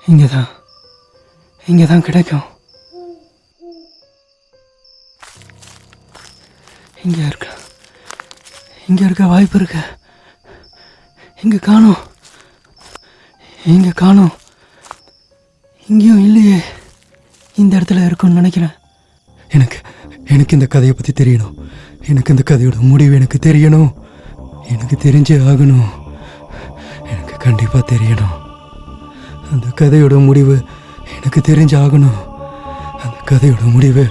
இங்கே தான் கிடைக்கும். இங்கே இருக்க வாய்ப்பு இருக்கு. இங்கே காணோம். இங்கேயும் இல்லையே. இந்த இடத்துல இருக்கும்னு நினைக்கிறேன். எனக்கு இந்த கதையை பற்றி தெரியணும். எனக்கு இந்த கதையோட முடிவு எனக்கு தெரியணும். எனக்கு தெரிஞ்சே ஆகணும். எனக்கு கண்டிப்பாக தெரியணும். அந்த கதையோட முடிவு எனக்கு தெரிஞ்சே ஆகணும். அந்த கதையோட முடிவு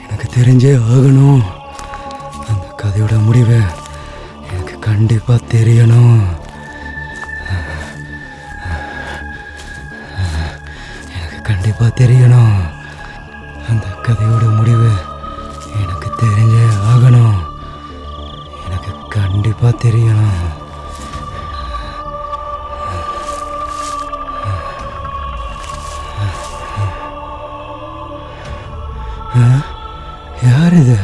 எனக்கு தெரிஞ்சே ஆகணும். அந்த கதையோட முடிவு எனக்கு கண்டிப்பாக தெரியணும். எனக்கு கண்டிப்பாக தெரியணும். அந்த கதையோட முடிவு எனக்கு தெரிஞ்சே ஆகணும். எனக்கு கண்டிப்பாக தெரியணும். யார் இது?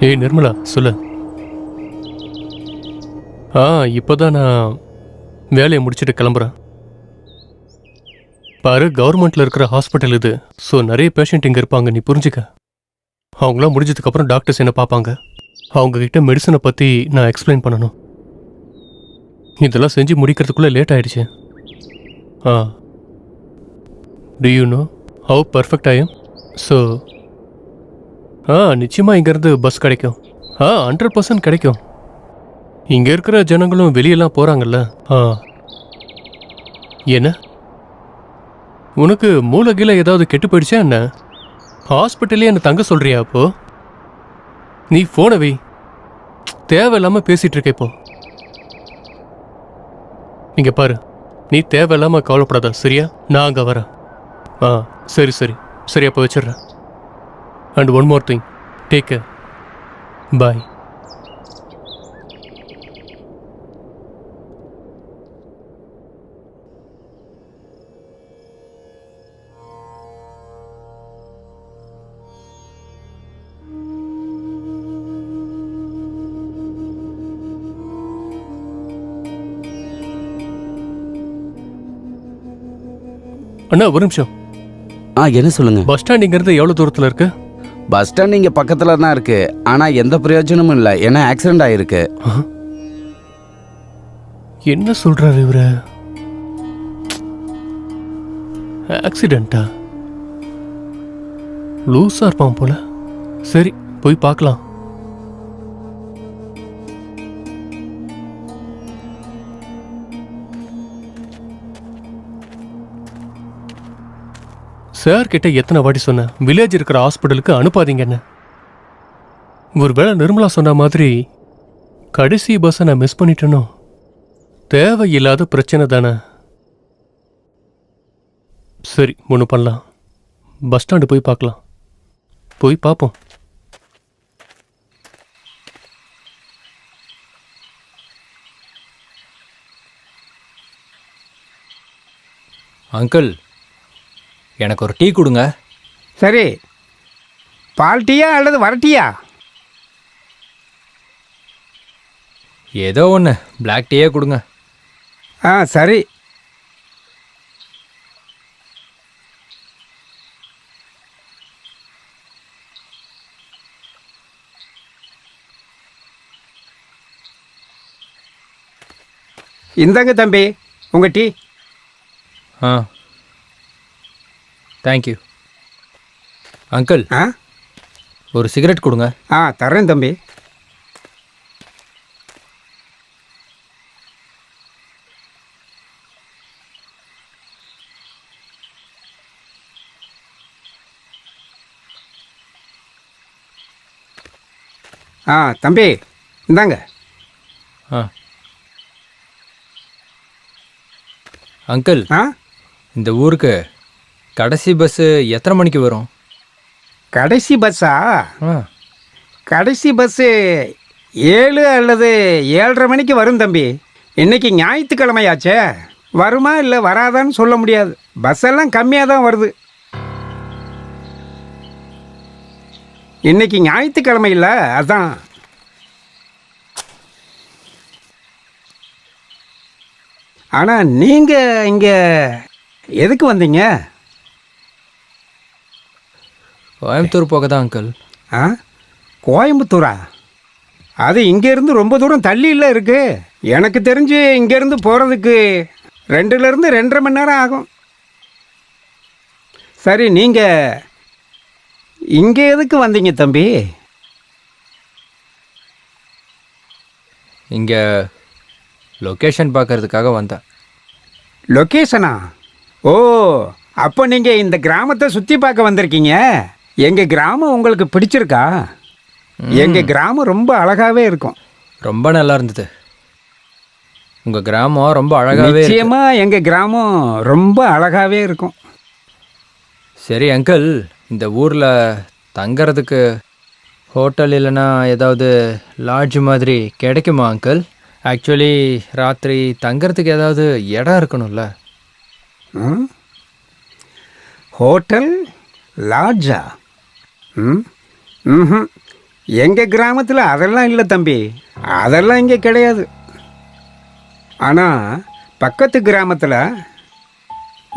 ஏய் நிர்மலா, சொல்லு. இப்போதான் நான் வேலையை முடிச்சுட்டு கிளம்புறேன். பாரு, கவர்மெண்ட்டில் இருக்கிற ஹாஸ்பிட்டல் இது. ஸோ நிறைய பேஷண்ட் இங்கே இருப்பாங்க, நீ புரிஞ்சுக்க. அவங்களாம் முடிஞ்சதுக்கப்புறம் டாக்டர்ஸ் என்ன பார்ப்பாங்க. அவங்கக்கிட்ட மெடிசனை பற்றி நான் எக்ஸ்பிளைன் பண்ணணும். இதெல்லாம் செஞ்சு முடிக்கிறதுக்குள்ளே லேட் ஆகிடுச்சு. To you know how perfect I am? So நிச்சயமாக இங்கேருந்து பஸ் கிடைக்கும். 100% கிடைக்கும். இங்கே இருக்கிற ஜனங்களும் வெளியெல்லாம் போகிறாங்கல்ல. என்ன உனக்கு மூளைகீழ ஏதாவது கெட்டு போயிடுச்சா என்ன? ஹாஸ்பிட்டலே என்ன தங்க சொல்கிறியா? அப்போ நீ ஃபோனை வை. தேவையில்லாமல் பேசிகிட்டு இருக்க இப்போ. இங்கே பாரு, நீ தேவையில்லாமல் கவலைப்படாத, சரியா? நான் அங்கே வரேன். சரி சரி சரி, அப்போ வச்சிடுறேன். And one more thing, take care. Bye. அண்ணா, ஒரு நிமிஷம். என்ன சொல்லுங்க. பஸ் ஸ்டாண்ட் இங்கிருந்து எவ்வளவு தூரத்தில் இருக்கு? பஸ் ஸ்டாண்ட் இங்க பக்கத்துல தான் இருக்கு. ஆனா எந்த பிரயோஜனமும் இல்லை, ஏன்னா ஆக்சிடென்ட் ஆயிருக்கு. என்ன சொல்றாரு இவரு? ஆக்சிடென்ட்டா? லூஸா இருப்பான் போல. சரி, போய் பார்க்கலாம். சார் கிட்ட எத்தனை வாட்டி சொன்னேன் வில்லேஜ் இருக்கிற ஹாஸ்பிட்டலுக்கு அனுப்பாதீங்கன்னு. ஒருவேளை நிர்மலா சொன்ன மாதிரி கடைசி பஸ்ஸை நான் மிஸ் பண்ணிட்டேனோ? தேவையில்லாத பிரச்சனை தானே. சரி, ஒன்று பண்ணலாம். பஸ் ஸ்டாண்டு போய் பார்க்கலாம். போய் பார்ப்போம். அங்கிள், எனக்கு ஒரு டீ கொடுங்க. சரி, பால் டீயா அல்லது வரட்டியா? ஏதோ ஒன்று, பிளாக் டீயே கொடுங்க. ஆ சரி. இந்தாங்க தம்பி உங்கள் டீ. ஆ, தேங்க்யூ. அங்கிள், ஆ ஒரு சிகரெட் கொடுங்க. ஆ தர்றேன் தம்பி. ஆ தம்பி இந்தாங்க. ஆ அங்கிள், ஆ இந்த ஊருக்கு கடைசி பஸ்ஸு எத்தனை மணிக்கு வரும்? கடைசி பஸ்ஸா? ஆ, கடைசி பஸ்ஸு 7 அல்லது 7:30 மணிக்கு வரும் தம்பி. இன்னைக்கு ஞாயிற்றுக்கிழமையாச்சே, வருமா இல்லை வராதான்னு சொல்ல முடியாது. பஸ் எல்லாம் கம்மியாக தான் வருது. இன்னைக்கு ஞாயிற்றுக்கிழமை இல்லை, அதான். ஆனால் நீங்கள் இங்கே எதுக்கு வந்தீங்க? கோயம்புத்தூர் போக தான் அங்கிள். ஆ கோயம்புத்தூரா? அது இங்கேருந்து ரொம்ப தூரம் தள்ளி இல்லை இருக்கு. எனக்கு தெரிஞ்சு இங்கேருந்து போகிறதுக்கு 2லேருந்து 2.5 மணி நேரம் ஆகும். சரி, நீங்கள் இங்கே எதுக்கு வந்தீங்க தம்பி? இங்கே லொக்கேஷன் பார்க்கறதுக்காக வந்தேன். லொக்கேஷனா? ஓ, அப்போ நீங்கள் இந்த கிராமத்தை சுற்றி பார்க்க வந்திருக்கீங்க. எங்கள் கிராமம் உங்களுக்கு பிடிச்சிருக்கா? எங்கள் கிராமம் ரொம்ப அழகாகவே இருக்கும். ரொம்ப நல்லா இருந்தது. உங்கள் கிராமம் ரொம்ப அழகாகவே இருக்கு. நிச்சயமாக எங்கள் கிராமம் ரொம்ப அழகாகவே இருக்கும். சரி அங்கிள், இந்த ஊரில் தங்கறதுக்கு ஹோட்டல் இல்லைன்னா ஏதாவது லாட்ஜ் மாதிரி கிடைக்குமா அங்கிள்? ஆக்சுவலி ராத்திரி தங்கறதுக்கு ஏதாவது இடம் இருக்கணும்ல. ம்? ஹோட்டல் லாட்ஜா? ம் ம் எங்கள் கிராமத்தில் அதெல்லாம் இல்லை தம்பி, அதெல்லாம் இங்கே கிடையாது. ஆனால் பக்கத்து கிராமத்தில்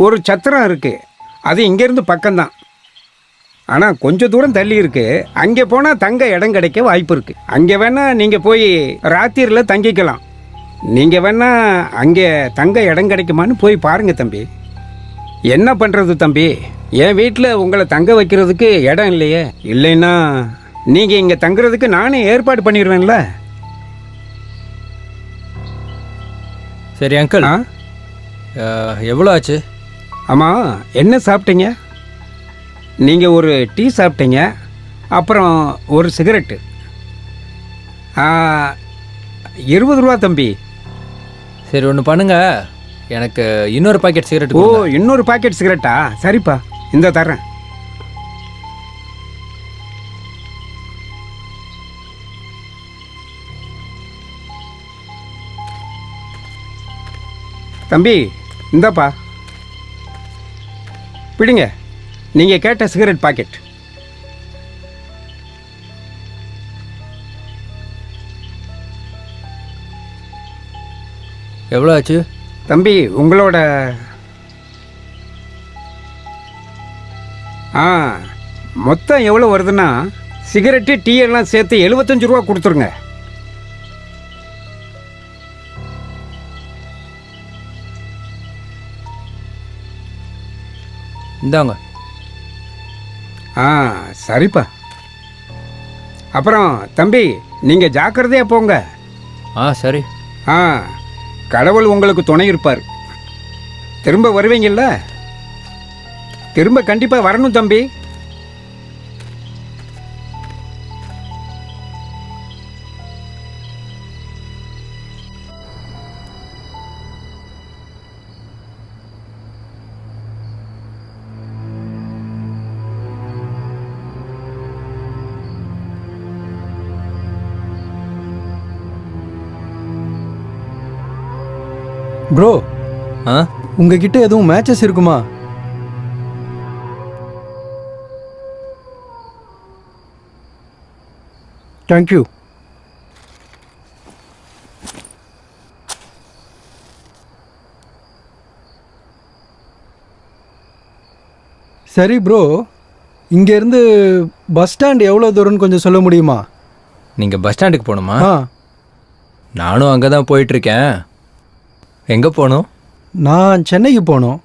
ஒரு சத்திரம் இருக்குது. அது இங்கேருந்து பக்கம்தான். ஆனால் கொஞ்சம் தூரம் தள்ளி இருக்குது. அங்கே போனால் தங்க இடம் கிடைக்க வாய்ப்பு இருக்குது. அங்கே வேணால் நீங்கள் போய் ராத்திரியில் தங்கிக்கலாம். நீங்கள் வேணால் அங்கே தங்க இடம் கிடைக்குமான்னு போய் பாருங்கள் தம்பி. என்ன பண்ணுறது தம்பி, என் வீட்டில் உங்களை தங்க வைக்கிறதுக்கு இடம் இல்லையே. இல்லைன்னா நீங்கள் இங்கே தங்குறதுக்கு நானே ஏற்பாடு பண்ணிடுவேன்ல. சரி அங்கிள், ஆ எவ்வளோ ஆச்சு? ஆமாம், என்ன சாப்பிட்டீங்க? நீங்கள் ஒரு டீ சாப்பிட்டீங்க, அப்புறம் ஒரு சிகரெட்டு. 20 ரூபா தம்பி. சரி ஒன்று பண்ணுங்க, எனக்கு இன்னொரு பாக்கெட் சிகரெட் ஓ, கொடுங்க. இன்னொரு பாக்கெட் சிகரெட்டா? சரிப்பா, இந்த தர்றேன். தம்பி இந்தாப்பா, பிடிங்க. நீங்கள் கேட்ட சிகரெட் பாக்கெட். எவ்வளோ ஆச்சு? தம்பி உங்களோட மொத்தம் எவ்வளோ வருதுன்னா, சிகரெட்டு டீ எல்லாம் சேர்த்து 75 ரூபா கொடுத்துருங்க. இந்தாங்க. சரிப்பா. அப்புறம் தம்பி, நீங்கள் ஜாக்கிரதையாக போங்க. சரி. கடவுள் உங்களுக்கு துணை இருப்பார். திரும்ப வருவீங்கல்ல? திரும்ப கண்டிப்பாக வரணும் தம்பி. ப்ரோ, ஆ உங்ககிட்ட எதுவும் மேட்சஸ் இருக்குமா? தேங்க்யூ. சரி ப்ரோ, இங்கேருந்து பஸ் ஸ்டாண்ட் எவ்வளோ தூரம்னு கொஞ்சம் சொல்ல முடியுமா? நீங்கள் பஸ் ஸ்டாண்டுக்கு போகணுமா? ஆ, நானும் அங்கே தான் போயிட்டுருக்கேன். எங்கே போகணும்? நான் சென்னைக்கு போகணும்.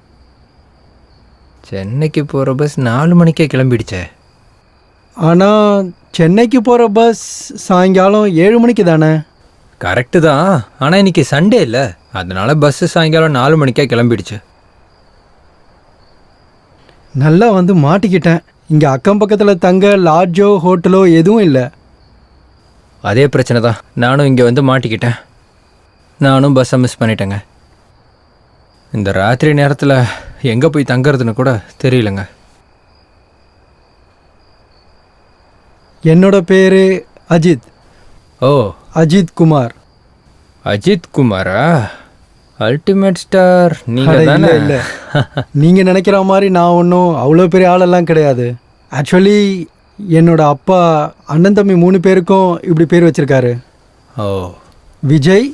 சென்னைக்கு போகிற பஸ் 4 மணிக்கே கிளம்பிடுச்சே. ஆனால் சென்னைக்கு போகிற பஸ் சாயங்காலம் 7 மணிக்கு தானே? கரெக்டு தான், ஆனால் இன்னைக்கு சண்டே இல்லை, அதனால பஸ்ஸு சாயங்காலம் 4 மணிக்கே கிளம்பிடுச்சு. நல்லா வந்து மாட்டிக்கிட்டேன். இங்கே அக்கம் பக்கத்தில் தங்க லாட்ஜோ ஹோட்டலோ எதுவும் இல்லை. அதே பிரச்சனை தான், நானும் இங்கே வந்து மாட்டிக்கிட்டேன். நானும் பஸ்ஸை மிஸ் பண்ணிட்டேங்க. இந்த ராத்திரி நேரத்தில் எங்கே போய் தங்குறதுன்னு கூட தெரியலங்க. என்னோட பேர் அஜித். ஓ, அஜித் குமார். அஜித் குமாரா? அல்டிமேட் ஸ்டார் அட, நீங்கள் இல்ல தானே? இல்ல, நீங்க நினைக்கிற மாதிரி நான் ஒன்றும் அவ்வளோ பெரிய ஆளெல்லாம் கிடையாது. ஆக்சுவலி என்னோட அப்பா அண்ணன் தம்பி 3 பேருக்கும் இப்படி பேர் வச்சிருக்காரு. ஓ, விஜய்,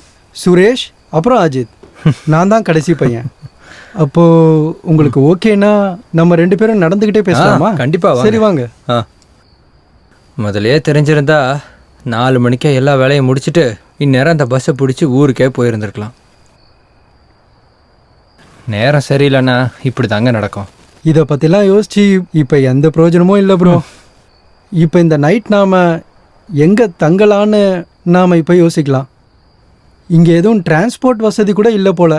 சுரேஷ், அப்புறம் அஜித். நான் தான் கடைசி பையன். அப்போ உங்களுக்கு ஓகேனா நம்ம 2 பேரும் நடந்துக்கிட்டே பேசலாமா? கண்டிப்பாக. சரி வாங்க. ஆ, முதலே தெரிஞ்சிருந்தா 4 மணிக்கே எல்லா வேலையும் முடிச்சுட்டு இந்நேரம் அந்த பஸ்ஸை பிடிச்சி ஊருக்கே போயிருந்துருக்கலாம். நேரம் சரியில்லைன்னா இப்படி தாங்க நடக்கும். இதை பற்றிலாம் யோசிச்சு இப்போ எந்த பிரயோஜனமும் இல்லை ப்ரோ. இப்போ இந்த நைட் நாம் எங்கே தங்கலான்னு நாம் இப்போ யோசிக்கலாம். இங்கே எதுவும் டிரான்ஸ்போர்ட் வசதி கூட இல்லை போல்.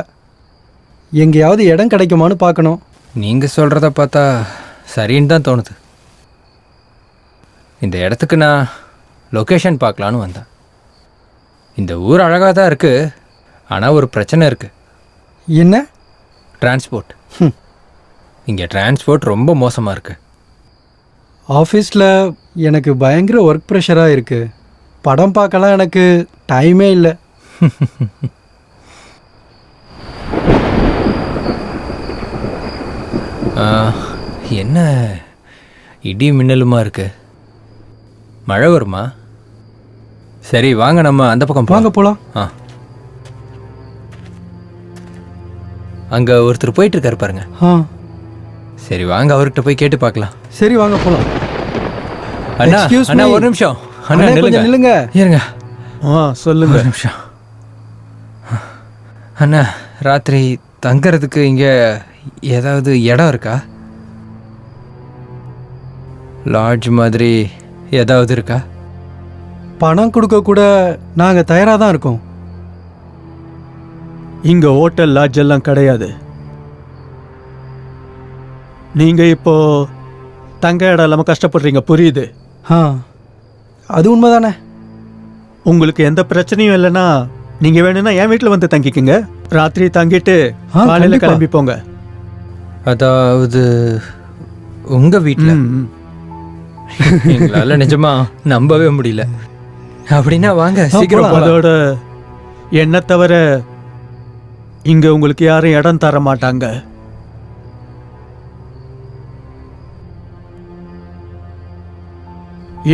எங்கேயாவது இடம் கிடைக்குமான்னு பார்க்கணும். நீங்கள் சொல்கிறத பார்த்தா சரின்னு தான் தோணுது. இந்த இடத்துக்கு நான் லொக்கேஷன் பார்க்கலான்னு வந்தேன். இந்த ஊர் அழகாக தான் இருக்குது, ஆனால் ஒரு பிரச்சனை இருக்குது. என்ன? டிரான்ஸ்போர்ட். இங்கே டிரான்ஸ்போர்ட் ரொம்ப மோசமாக இருக்குது. ஆஃபீஸில் எனக்கு பயங்கர ஒர்க் ப்ரெஷராக இருக்குது. படம் பார்க்கலாம் எனக்கு டைமே இல்லை. என்ன இடி மின்னலுமா இருக்கு? மழை வருமா? சரி வாங்க, நம்ம அந்த பக்கம் வாங்க போகலாம். ஆ, அங்கே ஒருத்தர் போயிட்டு இருக்காரு பாருங்க. ஆ சரி வாங்க, அவர்கிட்ட போய் கேட்டு பார்க்கலாம். சரி வாங்க போகலாம். அண்ணா Excuse அண்ணா, me. ஒரு நிமிஷம். அண்ணா அண்ணா, கொஞ்சம் நில்லுங்க. நில்லுங்க. இருங்க சொல்லுங்க. ஒரு நிமிஷம். அண்ணா, ராத்திரி தங்கறதுக்கு இங்கே ஏதாவது இடம் இருக்கா? லாட்ஜ் மாதிரி ஏதாவது இருக்கா? பணம் கொடுக்க கூட நாங்கள் தயாராக தான் இருக்கோம். இங்க ஹோட்டல் லாட்ஜ் எல்லாம் கிடையாது. நீங்க இப்போ தங்க இடம் இல்லாம கஷ்டப்படுறீங்க, புரியுது. ஆ, அது உண்மைதானே. உங்களுக்கு எந்த பிரச்சனையும் இல்லைன்னா நீங்க வேணும்னா என் வீட்டில் வந்து தங்கிக்குங்க. ராத்திரி தங்கிட்டு காலையில கண்டிப்பா. கிளம்பி போங்க. அதாவது உங்க வீட்டில்? ம். எங்களால நிஜமா நம்பவே முடியல. அப்படின்னா வாங்க சீக்கிரம் போலாம். போலாம். அதோட என்ன தவிர இங்க உங்களுக்கு யாரும் இடம் தர மாட்டாங்க.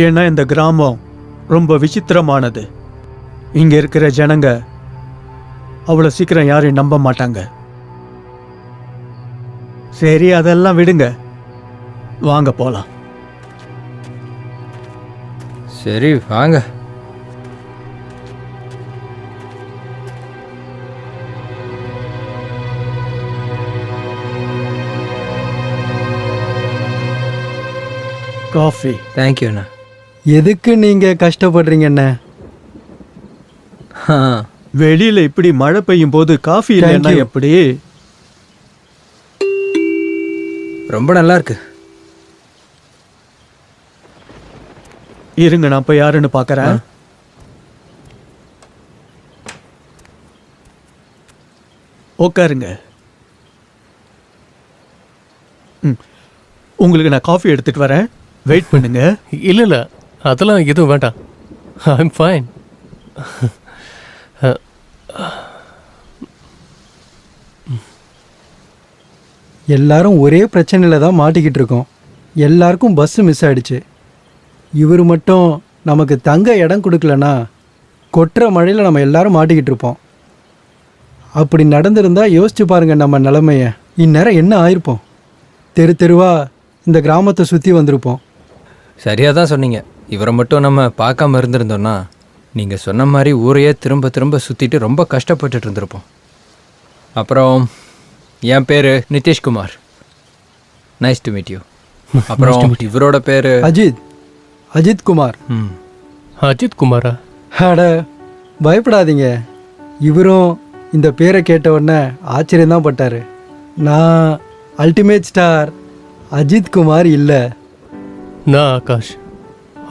ஏன்னா இந்த கிராமம் ரொம்ப விசித்திரமானது. இங்க இருக்கிற ஜனங்க அவ்வளவு சீக்கிரம் யாரையும் நம்ப மாட்டாங்க. சரி, அதெல்லாம் விடுங்க, வாங்க போலாம். சரி வாங்க. காஃபி. தேங்க்யூண்ணா. எதுக்கு நீங்கள் கஷ்டப்படுறீங்கண்ணே? வெளியில இப்படி மழை பெய்யும் போது காஃபி இல்லைன்னா Thank you. எப்படி? ரொம்ப நல்லா இருக்கு. இருங்க, நான் போய் யாருன்னு பார்க்கறேன். உட்காருங்க. உங்களுக்கு நான் காஃபி எடுத்துட்டு வரேன், வெயிட் பண்ணுங்க. இல்லை இல்லை, அதெல்லாம் எதுவும் வேண்டாம். I am fine. எல்லாரும் ஒரே பிரச்சனையில் தான் மாட்டிக்கிட்டு இருக்கோம். எல்லாருக்கும் பஸ்ஸு மிஸ் ஆயிடுச்சு. இவர் மட்டும் நமக்கு தங்க இடம் கொடுக்கலனா கொட்டுற மழையில் நம்ம எல்லாரும் மாட்டிக்கிட்டு இருப்போம். அப்படி நடந்திருந்தா யோசிச்சு பாருங்க நம்ம நிலைமைய. இந்நேரம் என்ன ஆயிருப்போம்? தெரு தெருவா இந்த கிராமத்தை சுற்றி வந்திருப்போம். சரியாக தான் சொன்னீங்க. இவரை மட்டும் நம்ம பார்க்காம இருந்திருந்தோன்னா நீங்கள் சொன்ன மாதிரி ஊரையே திரும்ப திரும்ப சுற்றிட்டு ரொம்ப கஷ்டப்பட்டுட்டு இருந்திருப்போம். அப்புறம் என் பேர் Nitish Kumar. Nice to meet you. அப்புறம் இவரோட பேர் அஜித் குமார். அஜித் குமாரா? அட பயப்படாதீங்க, இவரும் இந்த பேரை கேட்ட உடனே ஆச்சரியம்தான் பட்டார். நான் அல்டிமேட் ஸ்டார் அஜித் குமார் இல்லை. நான்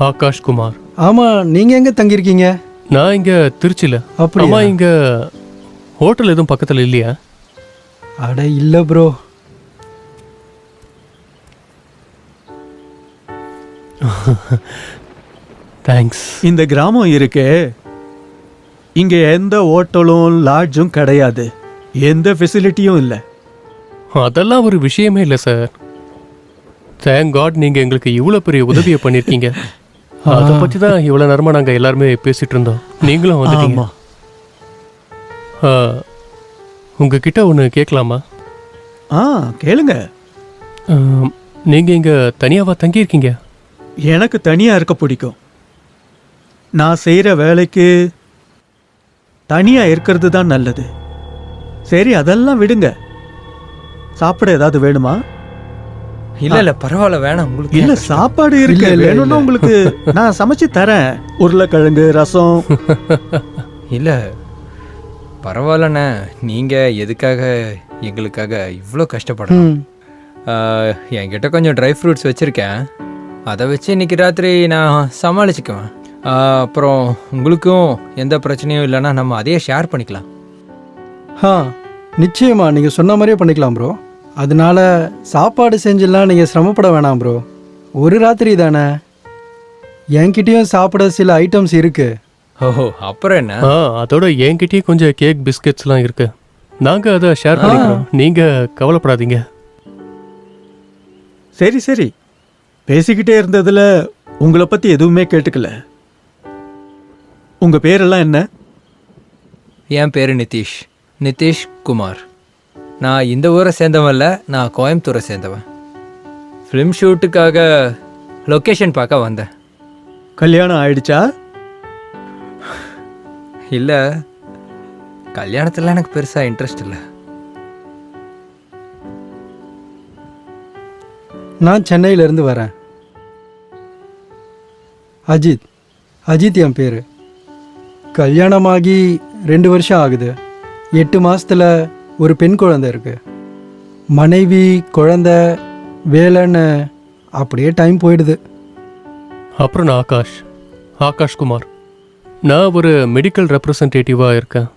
ஆகாஷ் குமார். ஆமாம், நீங்கள் எங்கே தங்கியிருக்கீங்க? நான் இங்கே திருச்சியில். அப்படியா? ஆமாம், இங்கே ஹோட்டல் எதுவும் பக்கத்தில் இல்லையா? அட இல்லை ப்ரோ. தேங்க்ஸ். இந்த கிராமம் இருக்கே, இங்க எந்த ஹோட்டலும் லாட்ஜும் கிடையாது, எந்த ஃபெசிலிட்டியும் இல்லை. அதெல்லாம் ஒரு விஷயமே இல்லை சார். தேங்க் காட் நீங்கள் எங்களுக்கு இவ்வளோ பெரிய உதவியை பண்ணியிருக்கீங்க. அதை பற்றி தான் இவ்வளோ நேரமாக நாங்கள் எல்லாருமே பேசிகிட்டு இருந்தோம். நீங்களும் வந்துட்டீங்க. உங்ககிட்ட ஒன்று கேட்கலாமா? கேளுங்க. நீங்கள் இங்கே தனியாவா தங்கியிருக்கீங்க? எனக்கு தனியாக இருக்க பிடிக்கும். நான் செய்கிற வேலைக்கு தனியாக இருக்கிறது தான் நல்லது. சரி, அதெல்லாம் விடுங்க. சாப்பிட ஏதாவது வேணுமா? இல்லை பரவாயில்ல, வேணாம். உங்களுக்கு இல்ல, சாப்பாடு இருக்கு. இல்ல, இல்ல, வேணும்னா இல்ல. உங்களுக்கு நான் சமைச்சு தரேன். உருளைக்கிழங்கு ரசம். இல்லை பரவாயில்லண்ணே. நீங்கள் எதுக்காக எங்களுக்காக இவ்வளோ கஷ்டப்படணும்? என்கிட்ட கொஞ்சம் ட்ரை ஃப்ரூட்ஸ் வச்சுருக்கேன். அதை வச்சு இன்னைக்கு ராத்திரி நான் சமாளிச்சுக்குவேன். அப்புறம் உங்களுக்கும் எந்த பிரச்சனையும் இல்லைன்னா நம்ம அதையே ஷேர் பண்ணிக்கலாம். நிச்சயமா நீங்கள் சொன்ன மாதிரியே பண்ணிக்கலாம் ப்ரோ. அதனால சாப்பாடு செஞ்செல்லாம் நீங்கள் சிரமப்பட வேணாம் ப்ரோ. ஒரு ராத்திரி தானே. என்கிட்டயும் சாப்பிட சில ஐட்டம்ஸ் இருக்கு. ஓஹோ, அப்புறம் என்ன? அதோட என்கிட்டயே கொஞ்சம் கேக் பிஸ்கெட்ஸ்லாம் இருக்கு. நாங்கள் அதை ஷேர் பண்ணிக்கிறோம். நீங்கள் கவலைப்படாதீங்க. சரி சரி, பேசிக்கிட்டே இருந்ததுல உங்களை பத்தி எதுவுமே கேட்டுக்கல. உங்க பேரெல்லாம் என்ன? என் பேர் நிதிஷ் குமார். நான் இந்த ஊரை சேர்ந்தவன் இல்லை, நான் கோயம்புத்தூரை சேர்ந்தவன். ஃபிலிம் ஷூட்டுக்காக லொக்கேஷன் பார்க்க வந்தேன். கல்யாணம் ஆயிடுச்சா? இல்லை, கல்யாணத்தில் எனக்கு பெருசாக இன்ட்ரெஸ்ட் இல்லை. நான் சென்னையிலேருந்து வரேன். அஜித் என் பேர். கல்யாணமாகி 2 வருஷம் ஆகுது. 8 மாசத்துல ஒரு பெண் குழந்தை இருக்கு. மனைவி, குழந்தை, வேலைன்னு அப்படியே டைம் போயிடுது. அப்புறம் நான் ஆகாஷ் குமார். நான் ஒரு மெடிக்கல் ரெப்ரசன்டேட்டிவாக இருக்கேன்.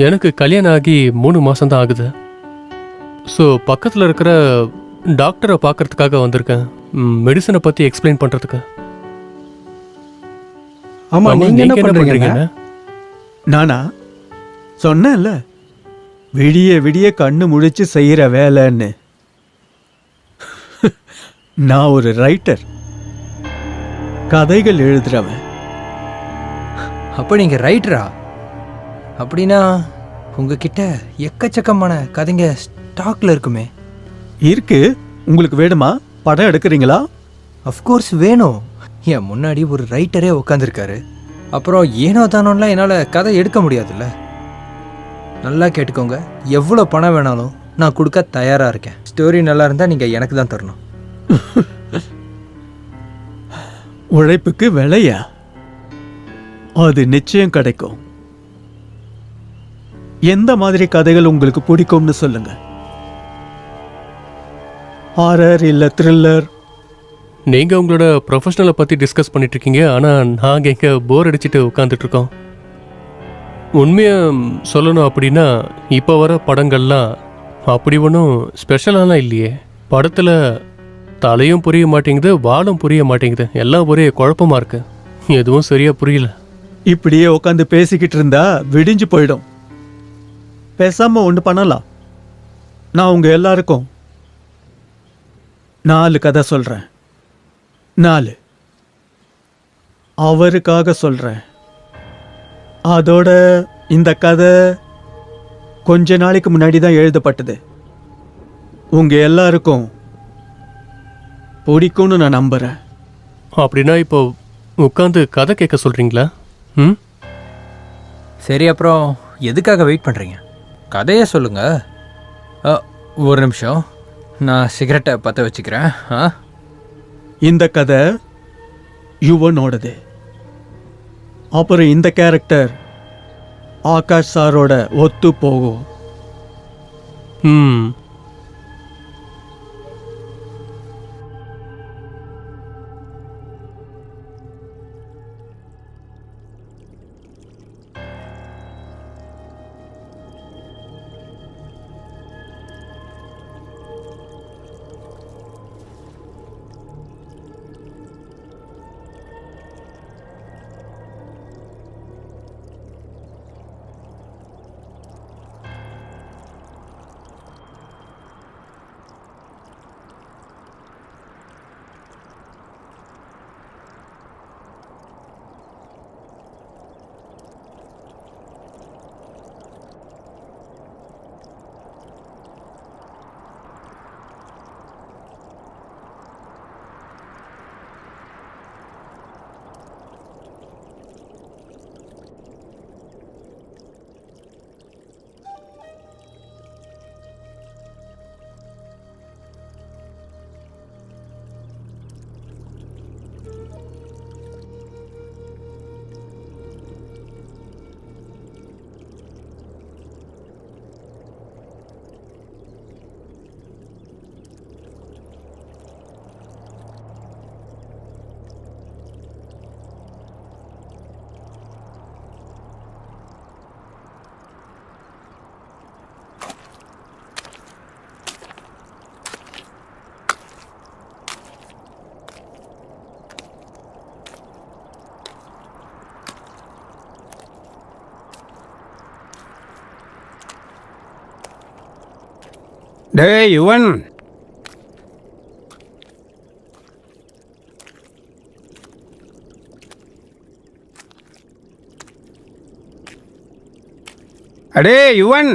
எனக்கு கல்யாணம் ஆகி 3 மாதம்தான் ஆகுது. ஸோ பக்கத்தில் இருக்கிற டாக்டரை பார்க்கறதுக்காக வந்திருக்கேன். மெடிசனை பற்றி எக்ஸ்பிளைன் பண்ணுறதுக்கு. ஆமா, நீங்க என்ன பண்றீங்க? நானா சொன்னேன்ல, விடிய விடிய கண்ணு முழிச்சு செய்யற வேலைன்னு. நான் ஒரு ரைட்டர், கதைகள் எழுதுறவன். அப்போ நீங்கள் ரைட்டரா? அப்படின்னா உங்ககிட்ட எக்கச்சக்கமான கதைங்க ஸ்டாக்ல இருக்குமே. இருக்கு. உங்களுக்கு வேணுமா? படம் எடுக்கிறீங்களா? அஃப்கோர்ஸ் வேணும். என் முன்னாடி ஒரு ரைட்டரே உட்காந்துருக்காரு. அப்புறம் ஏனோ தானோலாம் என்னால் கதை எடுக்க முடியாதுல்ல. நல்லா கேட்டுக்கோங்க, எவ்வளோ பணம் வேணாலும் நான் கொடுக்க தயாராக இருக்கேன். ஸ்டோரி நல்லா இருந்தால் நீங்கள் எனக்கு தான் தரணும். உழைப்புக்கு விலையா? அது நிச்சயம் கிடைக்கும். எந்த மாதிரி கதைகள் உங்களுக்கு பிடிக்கும்னு சொல்லுங்க. ஹாரர் இல்லை த்ரில்லர்? நீங்கள் உங்களோட ப்ரொஃபஷனலை பற்றி டிஸ்கஸ் பண்ணிட்டு இருக்கீங்க, ஆனால் நாங்கள் இங்கே போர் அடிச்சுட்டு உட்காந்துட்டு இருக்கோம். உண்மையை சொல்லணும் அப்படின்னா இப்போ வர படங்கள்லாம் அப்படி ஒன்றும் ஸ்பெஷலாலாம் இல்லையே. படத்தில் தலையும் புரிய மாட்டேங்குது, வாலும் புரிய மாட்டேங்குது, எல்லாம் ஒரே குழப்பமாக இருக்கு. எதுவும் சரியாக புரியல. இப்படியே உட்காந்து பேசிக்கிட்டு இருந்தா விடிஞ்சு போயிடும். பேசாம ஒன்று பண்ணலாம். நான் உங்க எல்லாருக்கும் 4 கதை சொல்றேன். 4 அவருக்காக சொல்றேன். அதோட இந்த கதை கொஞ்ச நாளைக்கு முன்னாடி தான் எழுதப்பட்டது. உங்க எல்லாருக்கும் பிடிக்கும்னு நான் நம்புறேன். அப்படின்னா இப்போ உட்காந்து கதை கேட்க சொல்கிறீங்களா? ம், சரி, அப்புறம் எதுக்காக வெயிட் பண்ணுறீங்க? கதையை சொல்லுங்க. ஒரு நிமிஷம், நான் சிகரெட்டை பற்ற வச்சுக்கிறேன். இந்த கதை யுவனோடது. அப்புறம் இந்த கேரக்டர் ஆகாஷ் சாரோட ஒத்து போகும். ம், டேய் யுவன், அடே யுவன்,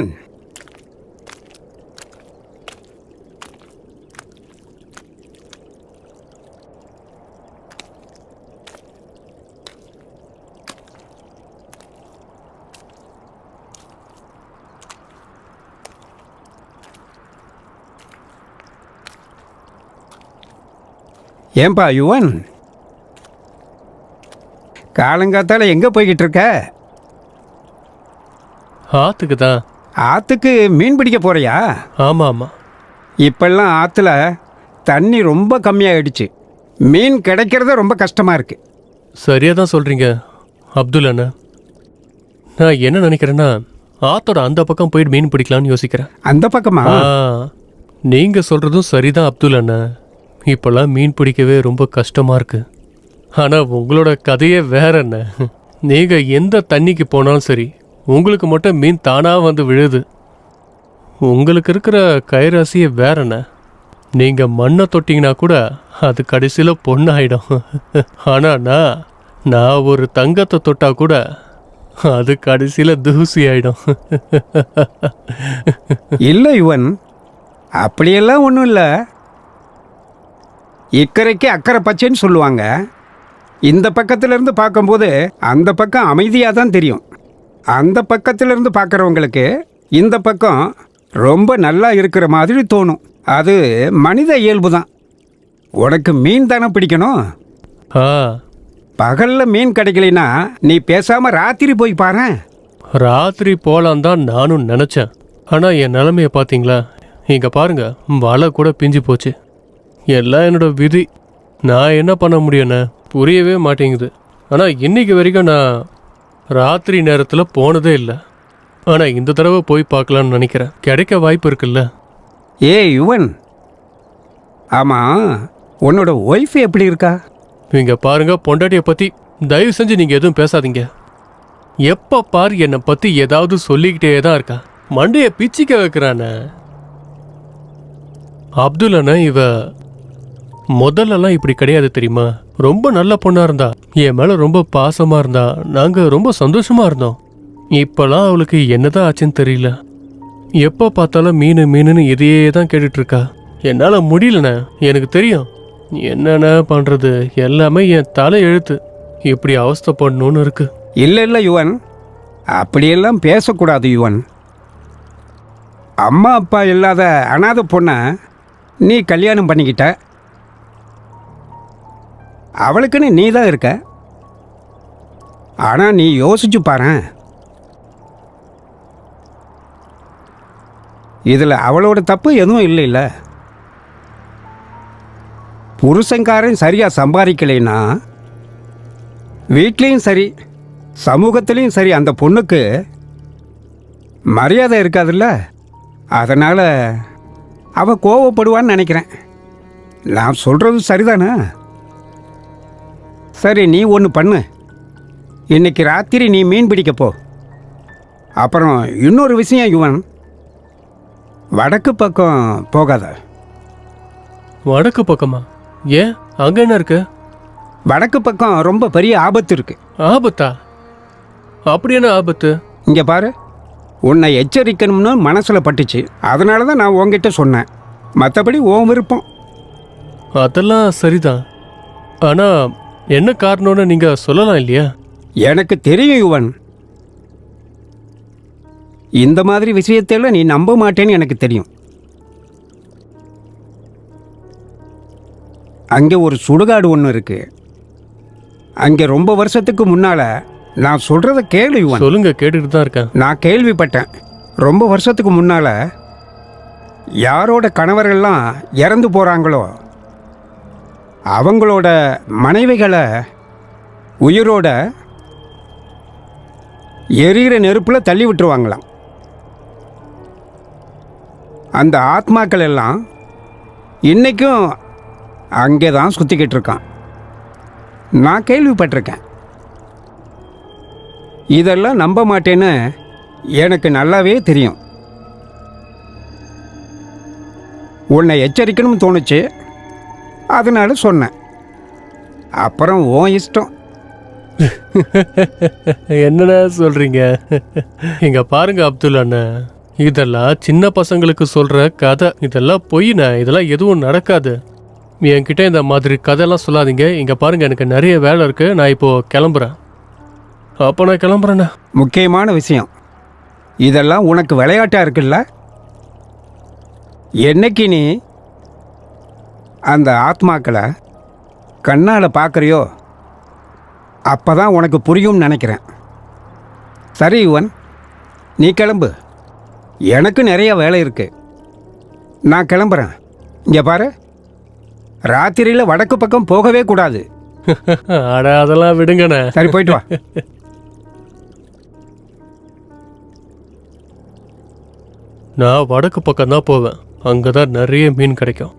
ஏன்பா யுவன், காலங்காத்தால எங்க போய்கிட்டு இருக்க? ஆத்துக்கு தான். ஆத்துக்கு மீன் பிடிக்க போறியா? ஆமாம் ஆமாம். இப்பெல்லாம் ஆற்றுல தண்ணி ரொம்ப கம்மியாகிடுச்சு. மீன் கிடைக்கிறது ரொம்ப கஷ்டமாக இருக்கு. சரியாக தான் சொல்கிறீங்க அப்துல் அண்ணா. நான் என்ன நினைக்கிறேன்னா, ஆத்தோட அந்த பக்கம் போயிட்டு மீன் பிடிக்கலான்னு யோசிக்கிறேன். அந்த பக்கமா? நீங்கள் சொல்கிறதும் சரிதான் அப்துல் அண்ணா. இப்போல்லாம் மீன் பிடிக்கவே ரொம்ப கஷ்டமாக இருக்கு. ஆனால் உங்களோட கதையே வேற என்ன. நீங்கள் எந்த தண்ணிக்கு போனாலும் சரி, உங்களுக்கு மட்டும் மீன் தானாக வந்து விழுது. உங்களுக்கு இருக்கிற கைராசியே வேற என்ன. நீங்கள் மண்ணை தொட்டிங்கன்னா கூட அது கடைசியில் பொண்ணாயிடும். ஆனால் நான் ஒரு தங்கத்தை தொட்டா கூட அது கடைசியில் தூசி ஆயிடும். இல்லை யுவன், அப்படியெல்லாம் ஒன்றும் இல்லை. இக்கரைக்கு அக்கறை பச்சைன்னு சொல்லுவாங்க. இந்த பக்கத்திலிருந்து பார்க்கும்போது அந்த பக்கம் அமைதியாக தான் தெரியும். அந்த பக்கத்திலிருந்து பார்க்குறவங்களுக்கு இந்த பக்கம் ரொம்ப நல்லா இருக்கிற மாதிரி தோணும். அது மனித இயல்பு தான். உனக்கு மீன் தானே பிடிக்கணும். பகலில் மீன் கிடைக்கலைன்னா நீ பேசாமல் ராத்திரி போய் பாரு. ராத்திரி போகலான் தான் நானும் நினச்சேன். ஆனால் என் நிலைமையை பார்த்தீங்களா? இங்கே பாருங்க, வலை கூட பிஞ்சு போச்சு. எல்லாம் என்னோட விதி. நான் என்ன பண்ண முடியுண்ணே, புரியவே மாட்டேங்குது. ஆனால் இன்னைக்கு வரைக்கும் நான் ராத்திரி நேரத்தில் போனதே இல்லை. ஆனால் இந்த தடவை போய் பார்க்கலான்னு நினைக்கிறேன். கிடைக்க வாய்ப்பு இருக்குல்ல? ஏய் யுவன், ஆமாம், உன்னோட ஒய்ஃப் எப்படி இருக்கா? இங்க பாருங்க, பொண்டாட்டியை பற்றி தயவு செஞ்சு நீங்கள் எதுவும் பேசாதீங்க. எப்போ பாரு என்னை பற்றி ஏதாவது சொல்லிக்கிட்டே தான் இருக்கா. மண்டையை பிச்சிக்க வைக்கிறானே. அப்துல் அண்ணா இவ முதல்லலாம் இப்படி கிடையாது தெரியுமா? ரொம்ப நல்ல பொண்ணா இருந்தா, என் மேல ரொம்ப பாசமா இருந்தா, நாங்க ரொம்ப சந்தோஷமா இருந்தோம். இப்பெல்லாம் அவளுக்கு என்னதான் ஆச்சுன்னு தெரியல. எப்ப பார்த்தாலும் மீன் மீனுன்னு இதையே தான் கேட்டுட்டு இருக்கா. என்னால முடியலண்ணே. எனக்கு தெரியும் என்னென்ன பண்றது, எல்லாமே என் தலை எழுத்து. இப்படி அவஸ்தைப்படணும்னு இருக்கு. இல்லை இல்லை யுவன், அப்படியெல்லாம் பேசக்கூடாது யுவன். அம்மா அப்பா இல்லாத அனாதை பொண்ணை நீ கல்யாணம் பண்ணிக்கிட்ட. அவளுக்குன்னு நீ தான் இருக்க. ஆனால் நீ யோசிச்சு பாரேன், இதில் அவளோட தப்பு எதுவும் இல்லைல்ல. புருஷங்காரன் சரியாக சம்பாதிக்கலைன்னா வீட்லேயும் சரி சமூகத்திலையும் சரி அந்த பொண்ணுக்கு மரியாதை இருக்காதுல்ல. அதனால் அவள் கோவப்படுவான்னு நினைக்கிறேன். நான் சொல்கிறது சரிதானே? சரி, நீ ஒன்று பண்ணு. இன்னைக்கு ராத்திரி நீ மீன் பிடிக்க போ. அப்புறம் இன்னொரு விஷயம் யுவன், வடக்கு பக்கம் போகாத. வடக்கு பக்கமா? ஏன், அங்க என்ன இருக்கு? வடக்கு பக்கம் ரொம்ப பெரிய ஆபத்து இருக்கு. ஆபத்தா? அப்படி என்ன ஆபத்து? இங்கே பாரு, உன்னை எச்சரிக்கணும்னு மனசில் பட்டுச்சு, அதனால தான் நான் உங்ககிட்ட சொன்னேன். மற்றபடி உன் விருப்பம். அதெல்லாம் சரிதான். ஆனா என்ன காரணம்னு நீங்க சொல்லலாம் இல்லையா? எனக்கு தெரியும் யுவன், இந்த மாதிரி விஷயத்தெல்லாம் நீ நம்ப மாட்டேன்னு எனக்கு தெரியும். அங்கே ஒரு சுடுகாடு ஒன்று இருக்கு. அங்கே ரொம்ப வருஷத்துக்கு முன்னால், நான் சொல்கிறத கேளு யுவன். சொல்லுங்க, கேட்டுக்கிட்டு தான் இருக்கேன். நான் கேள்விப்பட்டேன், ரொம்ப வருஷத்துக்கு முன்னால் யாரோட கணவர்கள்லாம் இறந்து போகிறாங்களோ அவங்களோட மனைவிகளை உயிரோட எரிகிற நெருப்பில் தள்ளி விட்டுருவாங்களாம். அந்த ஆத்மாக்கள் எல்லாம் இன்றைக்கும் அங்கே தான் சுற்றிக்கிட்டு இருக்கான். நான் கேள்விப்பட்டிருக்கேன். இதெல்லாம் நம்ப மாட்டேன்னு எனக்கு நல்லாவே தெரியும். உன்னை எச்சரிக்கணும்னு தோணுச்சு, அதனால சொன்னேன். அப்புறம் உன் இஷ்டம். என்னடா சொல்றீங்க? இங்க பாருங்க அப்துல் அண்ணன், இதெல்லாம் சின்ன பசங்களுக்கு சொல்ற கதை. இதெல்லாம் பொய்ண்ணே, இதெல்லாம் எதுவும் நடக்காது. என்கிட்ட இந்த மாதிரி கதையெல்லாம் சொல்லாதீங்க. இங்க பாருங்க, எனக்கு நிறைய வேலை இருக்கு. நான் இப்போ கிளம்புறேன். அப்போ நான் கிளம்புறேண்ணா. முக்கியமான விஷயம், இதெல்லாம் உனக்கு விளையாட்டா இருக்குல்ல. என்னைக்கு நீ அந்த ஆத்மாக்களை கண்ணால் பார்க்குறியோ அப்பதான் உனக்கு புரியும்னு நினைக்கிறேன். சரி யுவன், நீ கிளம்பு. எனக்கு நிறைய வேலை இருக்கு, நான் கிளம்புறேன். இங்கே பாரு, ராத்திரியில் வடக்கு பக்கம் போகவே கூடாது. அட அதெல்லாம் விடுங்கண்ணே. சரி, போயிட்டு வா. நான் வடக்கு பக்கம் தான் போவேன். அங்கே தான் நிறைய மீன் கிடைக்கும்.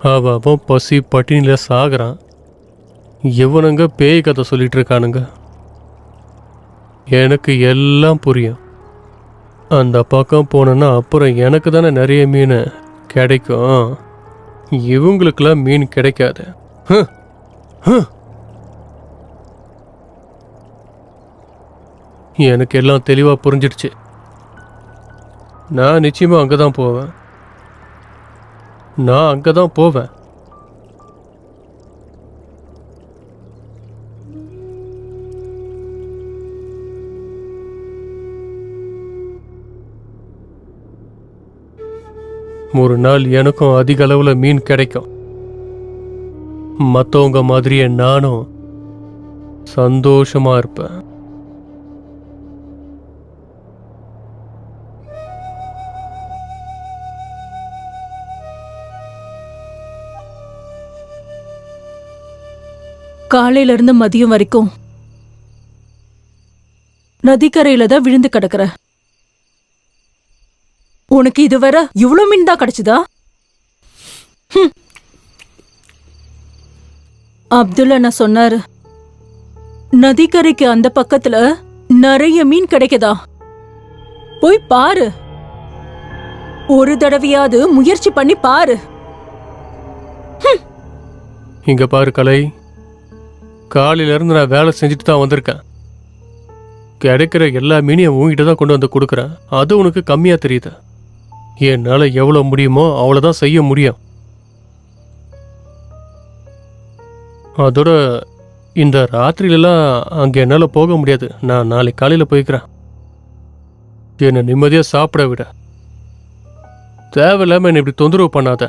அவன் பசி பட்டினியில் சாகுறான். இவனுங்க பேய் கதை சொல்லிட்டு இருக்கானுங்க. எனக்கு எல்லாம் புரியும். அந்த பக்கம் போனேன்னா அப்புறம் எனக்கு தானே நிறைய மீன் கிடைக்கும். இவங்களுக்கெல்லாம் மீன் கிடைக்காது. ஹ், ஹ். எனக்கு எல்லாம் தெளிவா புரிஞ்சிடுச்சு. நான் நிச்சயமா அங்கதான் போவேன். நான் அங்கதான் போவேன். ஒரு நாள் எனக்கும் அதிக அளவுல மீன் கிடைக்கும். மற்றவங்க மாதிரியே நானும் சந்தோஷமா இருப்பேன். காலையில இருந்து மதியம் வரைக்கும் நதிக்கரையில தான் விழுந்து கிடக்குற. உனக்கு இதுவரை இவ்ளோ மீன் தான் கிடைச்சதா? அப்துல்லா நான் சொன்னாரு, நதிக்கரைக்கு அந்த பக்கத்துல நிறைய மீன் கிடைக்குதா, போய் பாரு. ஒரு தடவையாவது முயற்சி பண்ணி பாரு. இங்க பாரு கலை, காலையில இருந்து நான் வேலை செஞ்சுட்டு தான் வந்திருக்கேன். கிடைக்கிற எல்லா மீனையும் உங்ககிட்ட தான் கொண்டு வந்து கொடுக்குறேன். அது உனக்கு கம்மியா தெரியுது. என்னால் எவ்வளோ முடியுமோ அவ்வளோதான் செய்ய முடியும். அதோட இந்த ராத்திரியிலலாம் அங்கே என்னால் போக முடியாது. நான் நாளைக்கு காலையில் போய்க்கிறேன். என்னை நிம்மதியாக சாப்பிட விட. தேவையில்லாமல் என்னை இப்படி தொந்தரவு பண்ணாத.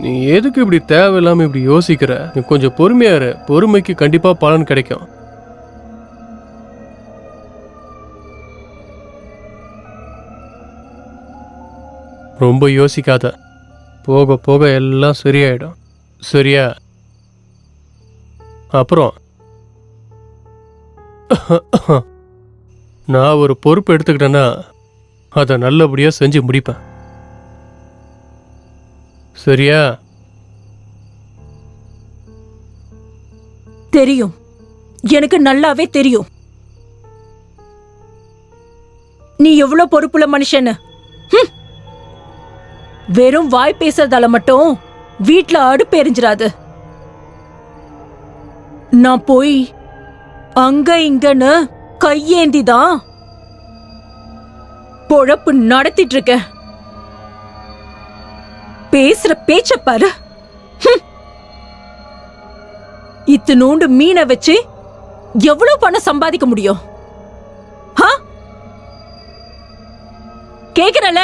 நீ எதுக்கு இப்படி தேவையில்லாமல் இப்படி யோசிக்கிற? நீ கொஞ்சம் பொறுமையா இரு. பொறுமைக்கு கண்டிப்பாக பலன் கிடைக்கும். ரொம்ப யோசிக்காத. போக போக எல்லாம் சரியாயிடும். சரியா? அப்புறம் நான் ஒரு பொறுப்பு எடுத்துக்கிட்டேன்னா அதை நல்லபடியாக செஞ்சு முடிப்பேன். சரியா? தெரியும், எனக்கு நல்லாவே தெரியும் நீ எவ்வளவு பொறுப்புள்ள மனுஷன்னு. வெறும் வாய் பேசுறதால மட்டும் வீட்ல அடுப்பு எரிஞ்சிராது. நான் போய் அங்க இங்கன்னு கையேந்திதான் பொழப்பு நடத்திட்டு இருக்கேன். பேசுற பேச்ச பாரு. இத்தினூண்டு மீனை வச்சு எவ்வளவு பணம் சம்பாதிக்க முடியும்? கேக்குறல,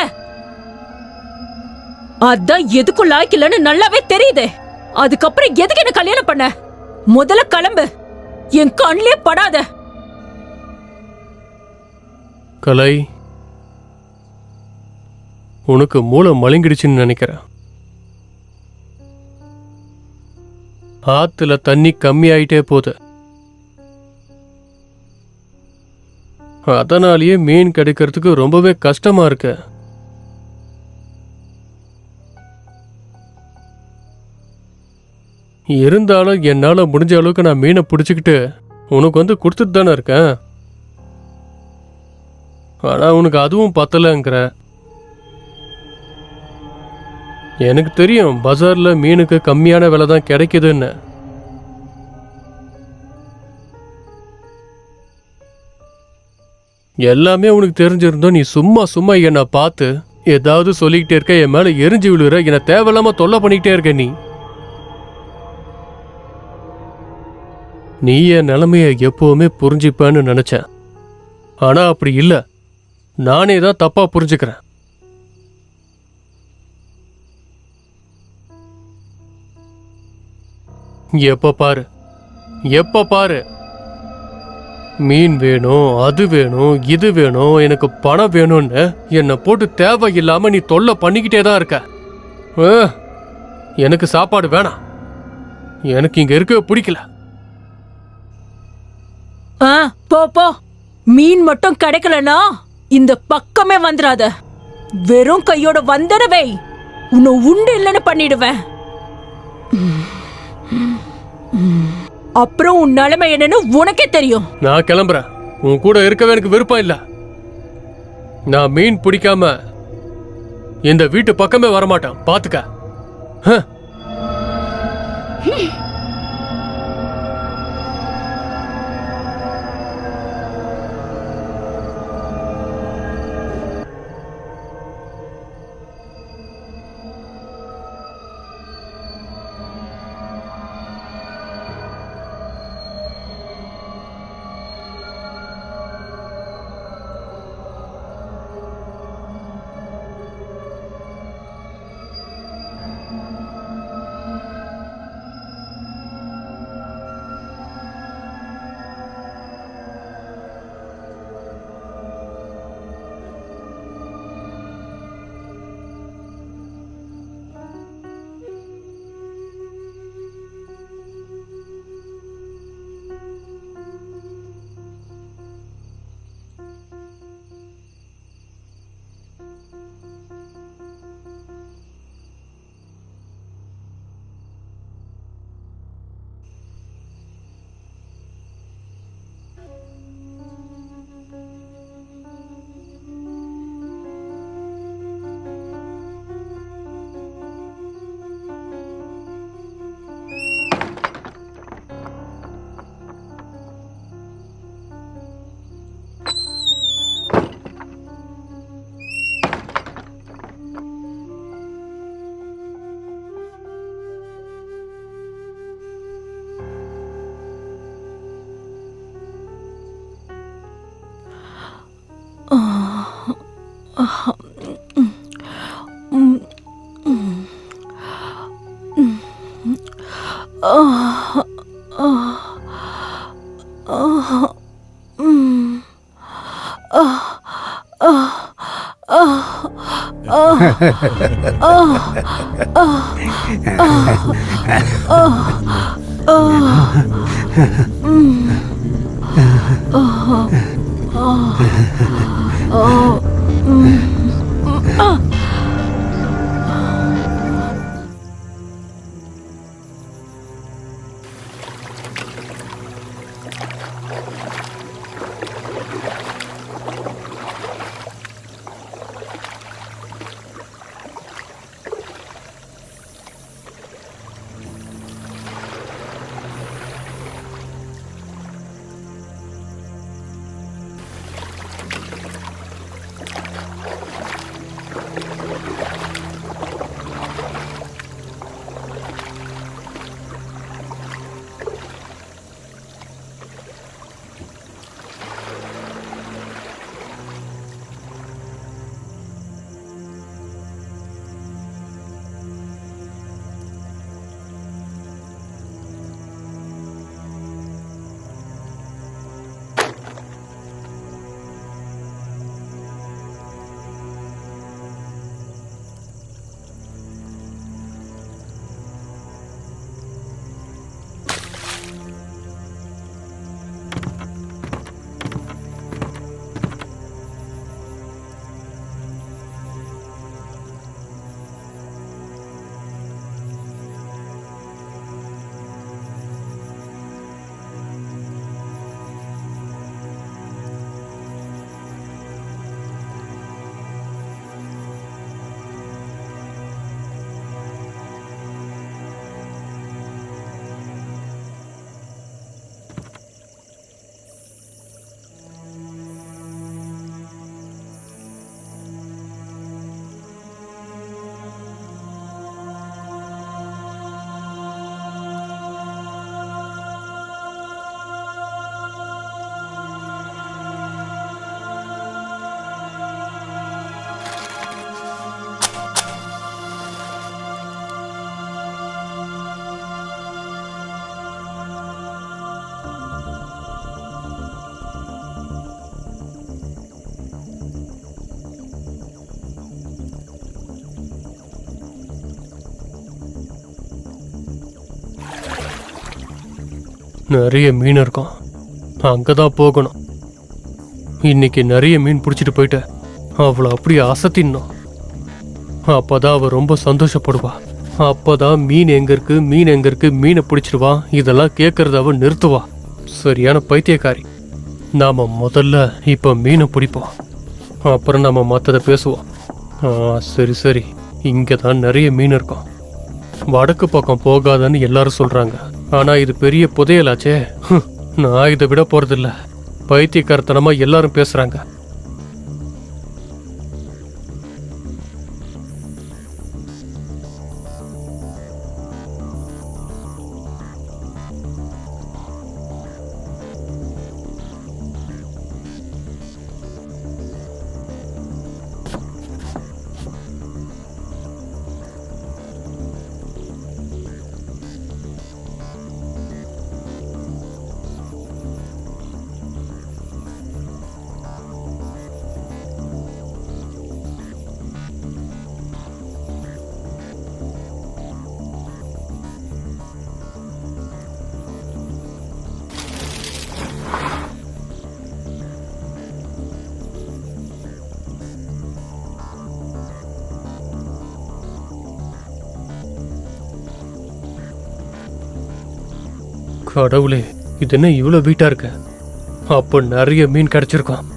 அதான் எதுக்கும் லாய்க்கலன்னு நல்லாவே தெரியுது. அதுக்கப்புறம் எதுக்கு என்ன கல்யாணம் பண்ண? முதல்ல கிளம்பு, என் கண்ணிலே படாத. கலை, உனக்கு மூளை மழுங்கிடுச்சுன்னு நினைக்கிறேன். ஆத்துல தண்ணி கம்மியாயிட்டே போகுது. அதனாலேயே மீன் கிடைக்கிறதுக்கு ரொம்பவே கஷ்டமா இருக்கு. இருந்தாலும் என்னால முடிஞ்ச அளவுக்கு நான் மீனை பிடிச்சிக்கிட்டு உனக்கு வந்து கொடுத்துட்டு தானே இருக்கேன். ஆனா உனக்கு அதுவும் பத்தலைங்கிற. எனக்கு தெரியும் பஜார்ல மீனுக்கு கம்மியான விலை தான் கிடைக்குதுன்னு. எல்லாமே உனக்கு தெரிஞ்சிருந்தோம். நீ சும்மா சும்மா என்னை பார்த்து ஏதாவது சொல்லிக்கிட்டே இருக்க, என் மேல எரிஞ்சு விழுற, என்னை தேவையில்லாம தொல்லை பண்ணிக்கிட்டே இருக்க. நீ என் நிலைமைய எப்பவுமே புரிஞ்சுப்பேன்னு நினைச்சேன். ஆனா அப்படி இல்ல, நானே தான் தப்பா புரிஞ்சுக்கிறேன். எப்ப பாரு மீன் வேணும், அது வேணும், இது வேணும், எனக்கு பணம் வேணும்னு என்னை போட்டு தேவையில்லாம நீ தொல்லை பண்ணிக்கிட்டே தான் இருக்க. எனக்கு சாப்பாடு வேணாம். எனக்கு இங்க இருக்க பிடிக்கல. போ. மீன் மட்டும் கிடைக்கலனா இந்த பக்கமே வந்துடாத. வெறும் கையோட வந்துடவே உன்னை உண்டு இல்லைன்னு பண்ணிடுவேன். அப்புறம் உன் நிலைமை என்னன்னு உனக்கே தெரியும். நான் கிளம்புறேன். உன் கூட இருக்கவே எனக்கு விருப்பம் இல்ல. நான் மீன் பிடிக்காம இந்த வீட்டு பக்கமே வரமாட்டேன். பாத்துக்க. நிறைய மீன் இருக்கும். அங்கதான் போகணும். இன்னைக்கு நிறைய மீன் பிடிச்சிட்டு போயிட்டேன். அவளை அப்படியே அசத்தின்னும். அப்பதான் அவ ரொம்ப சந்தோஷப்படுவா. அப்பதான் மீன் எங்க இருக்கு, மீன் எங்க இருக்கு, மீனை பிடிச்சிருவா, இதெல்லாம் கேட்கறத அவ நிறுத்துவா. சரியான பைத்தியக்காரி. நாம முதல்ல இப்ப மீனை பிடிப்போம், அப்புறம் நம்ம மற்றதை பேசுவோம். சரி சரி, இங்கே தான் நிறைய மீன் இருக்கும். வடக்கு பக்கம் போகாதன்னு எல்லாரும் சொல்றாங்க. ஆனா இது பெரிய புதையலாச்சே. நான் இதை விட போறதில்ல. பைத்தியக்காரத்தனமா எல்லாரும் பேசுறாங்க. கடவுளே, இது என்ன இவ்வளோ வீட்டா இருக்கு? அப்போ நிறைய மீன் கிடைச்சிருக்கும்.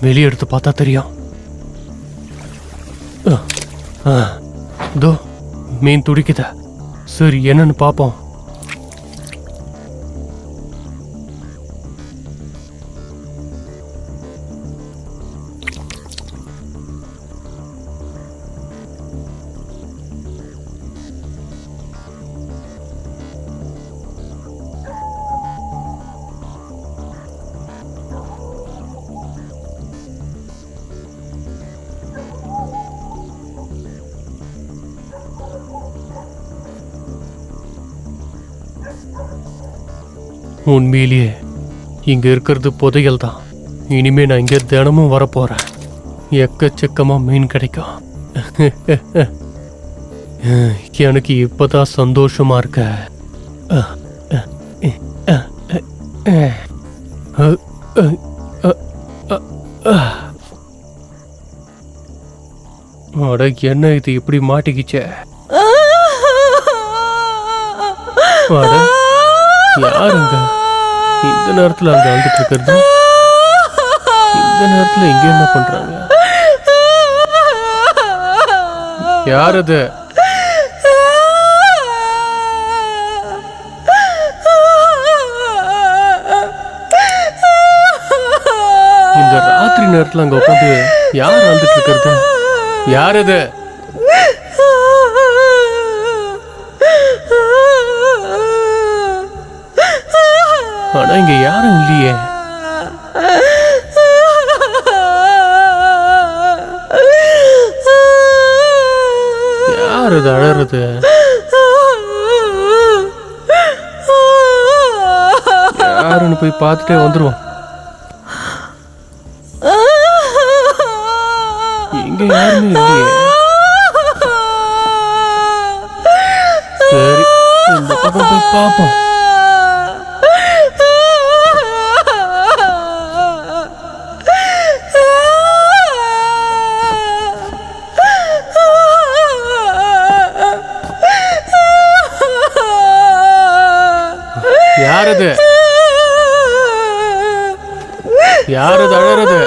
வெளியே எடுத்து பார்த்தா தெரியும். தோ மீன் துடிக்குத. சரி, என்னன்னு பார்ப்போம். உண்மையிலேயே இங்க இருக்கிறது புதையல் தான். இனிமே நான் இங்க தினமும் வரப்போறேன். எக்கச்சக்கமா மீன் கிடைக்கும். எனக்கு இப்பதான் சந்தோஷமா இருக்க. அட, என்ன இது இப்படி மாட்டிக்கிச்சே? அட, யாருங்க இந்த நேரத்துல அங்க வந்துட்டு இருக்கிறது? இந்த நேரத்துல இங்க என்ன பண்றாங்க? யார் அது? இந்த ராத்திரி நேரத்துல அங்க உட்காந்து யார் வந்துட்டு இருக்கிறது? யார் அது? ஆனா இங்க யாரும் இல்லையே. யார் அது அழறது? யாருன்னு போய் பார்த்துட்டே வந்துருவோம். இங்க யாருமே இல்லையே. சரி, இந்த பக்கம் போய் பார்ப்போம். யாரது? யாரது அழறது?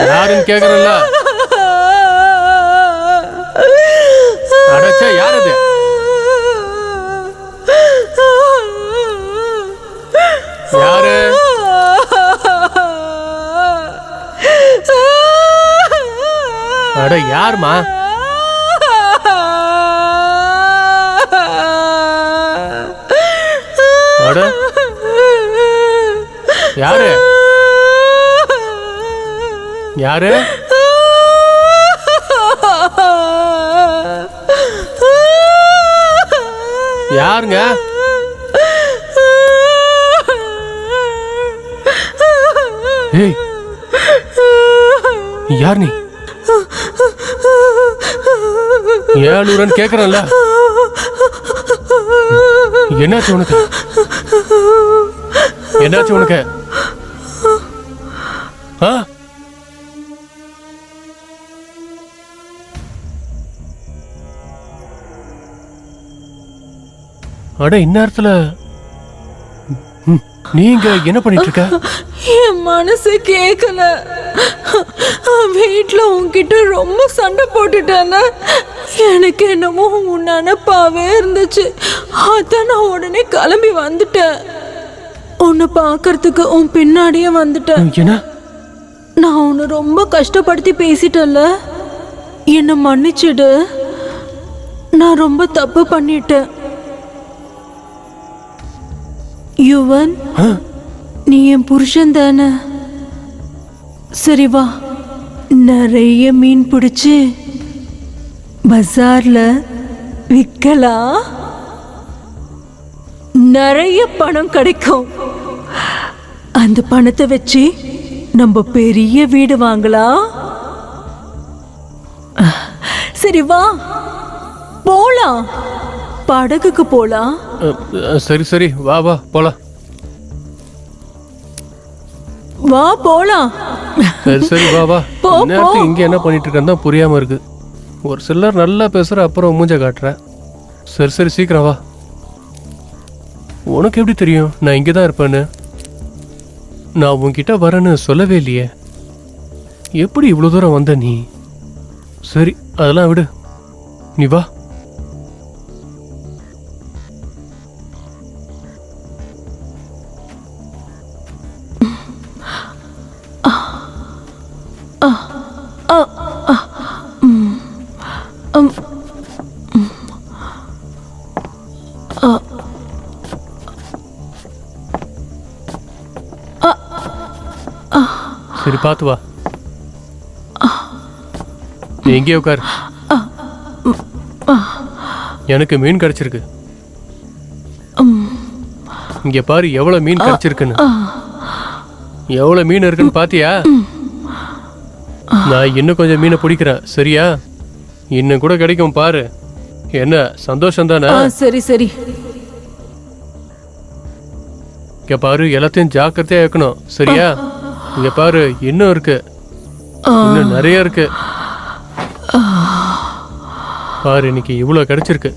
யாருன்னு கேக்குறல்ல? அடச்சா, யாரது? யாரு? அட, யாருமா? அட, யாரு? யாரு? யாருங்க? ஏய், யார் நீ? ஏழுரன் கேக்குறல்ல? என்னாச்சு உனக்கு? என்னாச்சு உனக்கு? ஆ அட இந்நேரத்துல நீங்க என்ன பண்ணிட்டு இருக்க? என் மனசு கேட்கல. வீட்டுல உன்கிட்ட ரொம்ப சண்டை போட்டுட்டேன்ல. எனக்கு என்னமோ உன் நினப்பாவே இருந்துச்சு. அதான் நான் உடனே கிளம்பி வந்துட்டேன். உன்னை பார்க்கறதுக்கு உன் பின்னாடியே வந்துட்டேன். என்ன? நான் உன்னை ரொம்ப கஷ்டப்படுத்தி பேசிட்டேன்ல, என்னை மன்னிச்சிடு. நான் ரொம்ப தப்பு பண்ணிட்டேன். யுவன், நீ என் புருஷன் தானே? சரி வா, நிறைய மீன் பிடிச்சு பஜார்ல விற்கலாம். நிறைய பணம் கிடைக்கும். அந்த பணத்தை வச்சு நம்ம பெரிய வீடு வாங்கலாம். சரி வா போலாம், படகுக்கு போலாம். சரி சரி வா வா போலாம். வா போலாம். சரி சரி வா வா. போ, நேரத்துக்கு இங்க என்ன பண்ணிட்டு இருக்கேன்னு தான் புரியாம இருக்கு. ஒரு சிலர் நல்லா பேசுற, அப்புறம் மூஞ்ச காட்டுற. சரி சரி சீக்கிரம் வா. உனக்கு எப்படி தெரியும் நான் இங்கே தான் இருப்பேன்னு? நான் உன்கிட்ட வரேன்னு சொல்லவே இல்லையே. எப்படி இவ்வளோ தூரம் வந்த நீ? சரி அதெல்லாம் விடு, நீ வா. சரி பார்த்து வா. நீ எங்கே உட்கார். எனக்கு மீன் கிடைச்சிருக்கு. இங்க பாரு எவ்வளவு மீன் கிடைச்சிருக்குன்னு. எவ்வளவு மீன் இருக்குன்னு பாத்தியா? நான் இன்னும் கொஞ்சம் மீனை பிடிக்கிறேன், சரியா? இன்னும் கூட கிடைக்கும் பாரு. என்ன சந்தோஷம் தானே? சரி சரி. இங்க பாரு, எல்லாத்தையும் ஜாக்கிரதையா இருக்கணும், சரியா? இங்க பாரு இன்னும் இருக்கு, இன்னும் நிறைய இருக்கு. பாரு இன்னைக்கு இவ்வளவு கிடைச்சிருக்கு.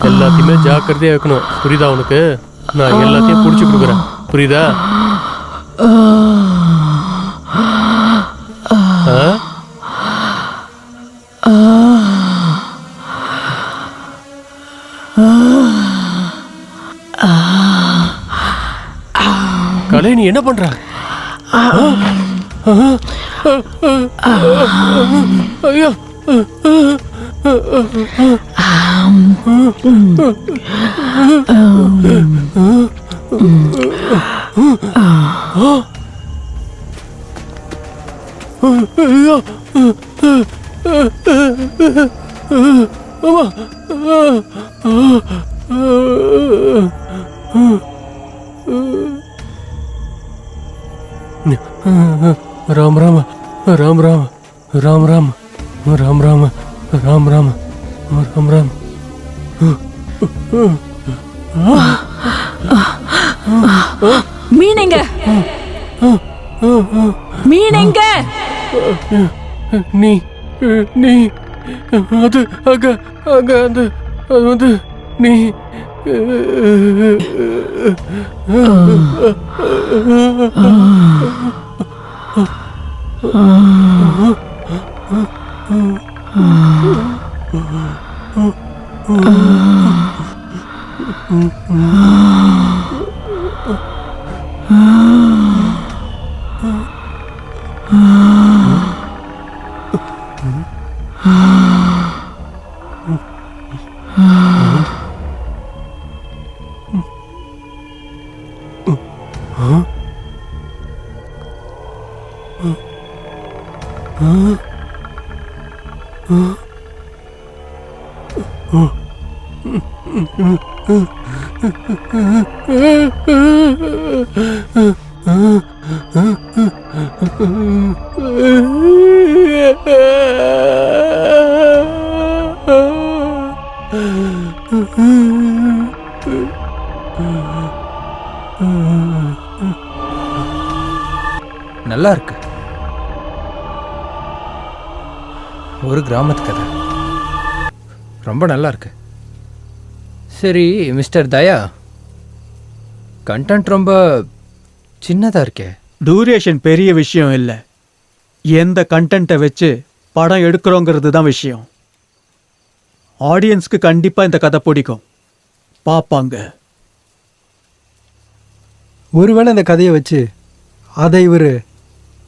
எல்லாத்தையுமே ஜாக்கிரதையா இருக்கணும், புரியுதா உனக்கு? நான் எல்லாத்தையும் பிடிச்சி கொடுக்குறேன், புரியுதா? கலை, நீ என்ன பண்ற? ஐயோ, ராம் ராம் ராம் ராம் ராம் ராம் ராம் ராம் ராம் ராம் ராம் ராம். மீனங்க, மீனங்க. நீ நீ அது அங்க அங்க அந்த அது வந்து நீ நல்லா இருக்கு. ஒரு கிராமத்து கதை. ரொம்ப நல்லா இருக்கு. சரி மிஸ்டர் தயா, கண்டென்ட் ரொம்ப சின்னதாக இருக்கே. டூரேஷன் பெரிய விஷயம் இல்லை, எந்த கண்டென்ட்டை வச்சு படம் எடுக்கிறோங்கிறது தான் விஷயம். ஆடியன்ஸ்க்கு கண்டிப்பாக இந்த கதை பிடிக்கும், பார்ப்பாங்க. ஒருவேளை இந்த கதையை வச்சு அதை இவர்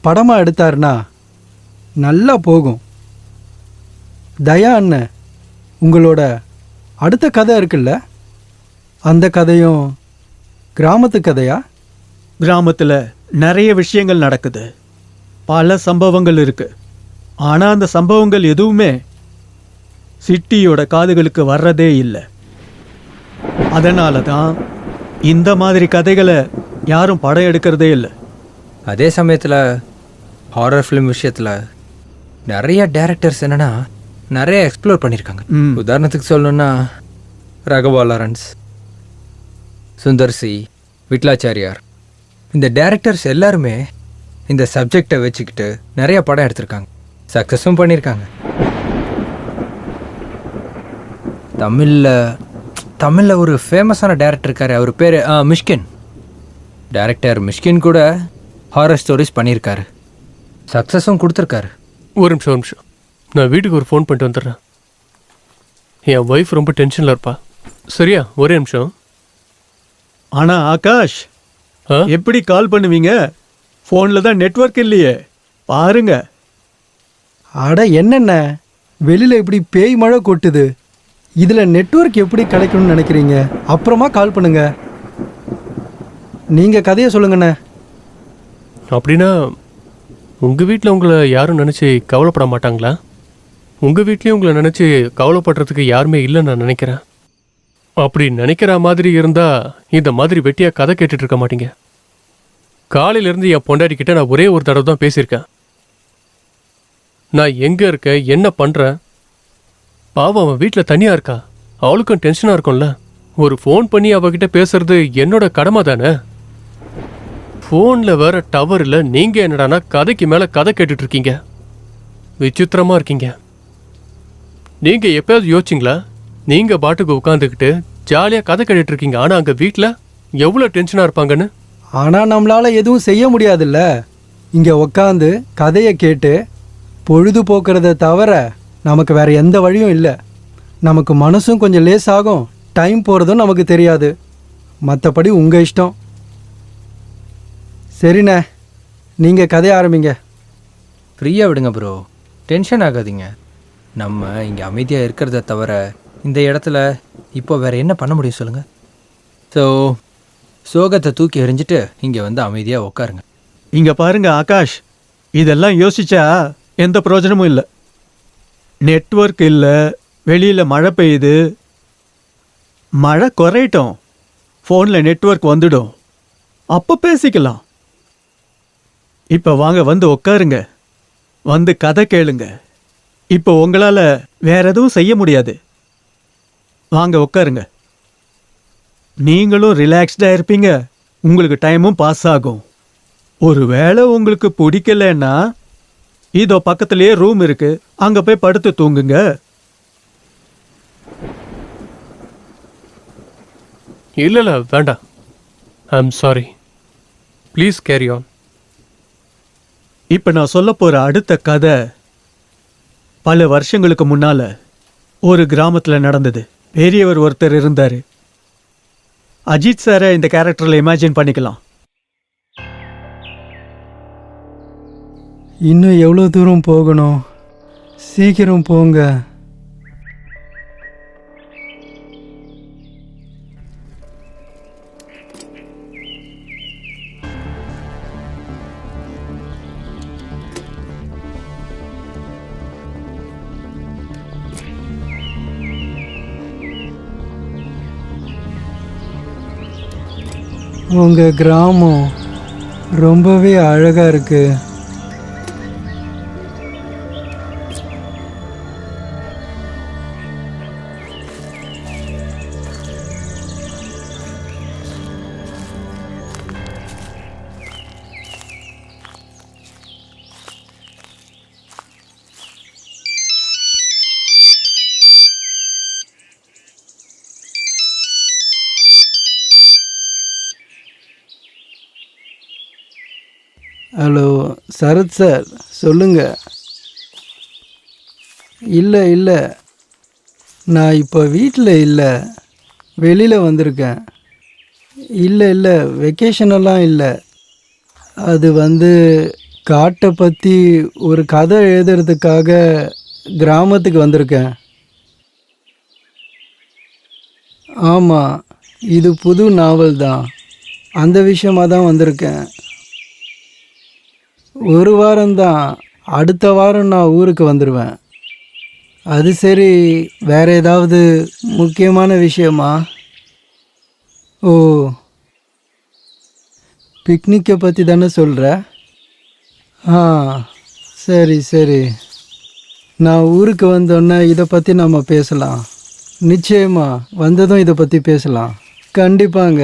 படமாக எடுத்தாருன்னா நல்லா போகும். தயா அண்ணன், உங்களோட அடுத்த கதை இருக்குல்ல, அந்த கதையும் கிராமத்து கதையா? கிராமத்தில் நிறைய விஷயங்கள் நடக்குது, பல சம்பவங்கள் இருக்கு. ஆனால் அந்த சம்பவங்கள் எதுவுமே சிட்டியோட காதுகளுக்கு வர்றதே இல்லை. அதனால தான் இந்த மாதிரி கதைகளை யாரும் படம் எடுக்கிறதே இல்லை. அதே சமயத்தில் ஹாரர் ஃபிலிம் விஷயத்தில் நிறைய டேரக்டர்ஸ் என்னன்னா நிறைய எக்ஸ்ப்ளோர் பண்ணியிருக்காங்க. உதாரணத்துக்கு சொல்லணும்னா ராகவா லாரன்ஸ், சுந்தர் சி, விட்லாச்சாரியார், இந்த டேரக்டர்ஸ் எல்லாருமே இந்த சப்ஜெக்டை வச்சுக்கிட்டு நிறைய படம் எடுத்திருக்காங்க, சக்ஸஸும் பண்ணியிருக்காங்க. தமிழில் ஒரு ஃபேமஸான டேரக்டர் இருக்காரு, அவர் பேர் மிஷ்கின். டேரக்டர் மிஷ்கின் கூட ஹாரர் ஸ்டோரிஸ் பண்ணியிருக்காரு, சக்ஸஸும் கொடுத்துருக்காரு. ஒரு நிமிஷம், நான் வீட்டுக்கு ஒரு ஃபோன் பண்ணிட்டு வந்துடுறேன். என் ஒய்ஃப் ரொம்ப டென்ஷனில் இருப்பா. சரியா? ஒரே நிமிஷம். ஆனால் ஆகாஷ், ஆ? எப்படி கால் பண்ணுவீங்க? ஃபோனில் தான் நெட்வொர்க் இல்லையே, பாருங்க. அட என்னென்ன, வெளியில் இப்படி பேய் மழை கொட்டுது, இதில் நெட்வொர்க் எப்படி கிடைக்கணும்னு நினைக்கிறீங்க? அப்புறமா கால் பண்ணுங்க. நீங்கள் கதையை சொல்லுங்கண்ணே. அப்படின்னா உங்கள் வீட்டில் உங்களை யாரும் நினச்சி கவலைப்பட மாட்டாங்களா? உங்கள் வீட்லேயும் உங்களை நினச்சி கவலைப்படுறதுக்கு யாருமே இல்லைன்னு நான் நினைக்கிறேன். அப்படி நினைக்கிற மாதிரி இருந்தால் இந்த மாதிரி வெட்டியாக கதை கேட்டுட்டு இருக்க மாட்டீங்க. காலையிலேருந்து என் பொண்டாட்டிக்கிட்ட நான் ஒரே ஒரு தடவை தான் பேசியிருக்கேன். நான் எங்கே இருக்கேன், என்ன பண்ணுறேன். பாவம், அவன் வீட்டில் தனியாக இருக்கா, அவளுக்கும் டென்ஷனாக இருக்கும்ல. ஒரு ஃபோன் பண்ணி அவகிட்ட பேசுறது என்னோட கடமை தானே. ஃபோனில் வேற டவர் இல்லை, நீங்கள் என்னடானா கதைக்கு மேலே கதை கேட்டுட்டு இருக்கீங்க. விசித்திரமாக இருக்கீங்க. நீங்கள் எப்போயாவது யோசிச்சிங்களா? நீங்கள் பாட்டுக்கு உட்காந்துக்கிட்டு ஜாலியாக கதை கேட்டுட்டு இருக்கீங்க, ஆனால் அங்கே வீட்டில் எவ்வளோ டென்ஷனாக இருப்பாங்கன்னு. ஆனால் நம்மளால் எதுவும் செய்ய முடியாதுல்ல. இங்கே உக்காந்து கதையை கேட்டு பொழுதுபோக்குறத தவிர நமக்கு வேற எந்த வழியும் இல்லை. நமக்கு மனசும் கொஞ்சம் லேஸ் ஆகும், டைம் போகிறதும் நமக்கு தெரியாது. மற்றபடி உங்கள் இஷ்டம். சரிண்ணே, நீங்கள் கதையை ஆரம்பிங்க. ஃப்ரீயாக விடுங்க ப்ரோ, டென்ஷன் ஆகாதீங்க. நம்ம இங்கே அமைதியாக இருக்கிறத தவிர இந்த இடத்துல இப்போ வேறு என்ன பண்ண முடியும் சொல்லுங்கள்? ஸோ சோகத்தை தூக்கி எறிஞ்சிட்டு இங்கே வந்து அமைதியாக உட்காருங்க. இங்க பாருங்க ஆகாஷ், இதெல்லாம் யோசிச்சா எந்த பிரயோஜனமும் இல்லை. நெட்வொர்க் இல்லை, வெளியில் மழை பெய்யுது. மழை குறையட்டும், ஃபோனில் நெட்வொர்க் வந்துடும், அப்போ பேசிக்கலாம். இப்போ வாங்க, வந்து உட்காருங்க, வந்து கதை கேளுங்க. இப்போ உங்களால் வேற எதுவும் செய்ய முடியாது. வாங்க உட்காருங்க. நீங்களும் ரிலாக்ஸ்டாக இருப்பீங்க, உங்களுக்கு டைமும் பாஸ் ஆகும். ஒருவேளை உங்களுக்கு பிடிக்கலன்னா இதோ பக்கத்துலேயே ரூம் இருக்கு, அங்கே போய் படுத்து தூங்குங்க. இல்லை வேண்டாம், I am sorry, please carry on. இப்போ நான் சொல்ல போகிற அடுத்த கதை பல வருஷங்களுக்கு முன்னால் ஒரு கிராமத்தில் நடந்தது. பெரியவர் ஒருத்தர் இருந்தார். அஜித் சாரை இந்த கேரக்டரில் இமேஜின் பண்ணிக்கலாம். இன்னும் எவ்வளோ தூரம் போகணும்? சீக்கிரம் போங்க. உங்கள் கிராமம் ரொம்பவே அழகாக இருக்கு. ஹலோ சரத் சார் சொல்லுங்க. இல்லை இல்லை, நான் இப்போ வீட்டில் இல்லை, வெளியில் வந்திருக்கேன். இல்லை இல்லை, வெக்கேஷனெல்லாம் இல்லை. அது காட்டை பற்றி ஒரு கதை எழுதுறதுக்காக கிராமத்துக்கு வந்திருக்கேன். ஆமாம், இது புது நாவல் தான். அந்த விஷயமாக தான் வந்திருக்கேன். ஒரு வாரம்தான், அடுத்த வாரம் நான் ஊருக்கு வந்துடுவேன். அது சரி, வேற ஏதாவது முக்கியமான விஷயமா? ஓ, பிக்னிக்கை பற்றி தானே சொல்கிற? ஆ, சரி சரி, நான் ஊருக்கு வந்தோன்னே இதை பற்றி நம்ம பேசலாம். நிச்சயமா, வந்ததும் இதை பற்றி பேசலாம். கண்டிப்பாங்க.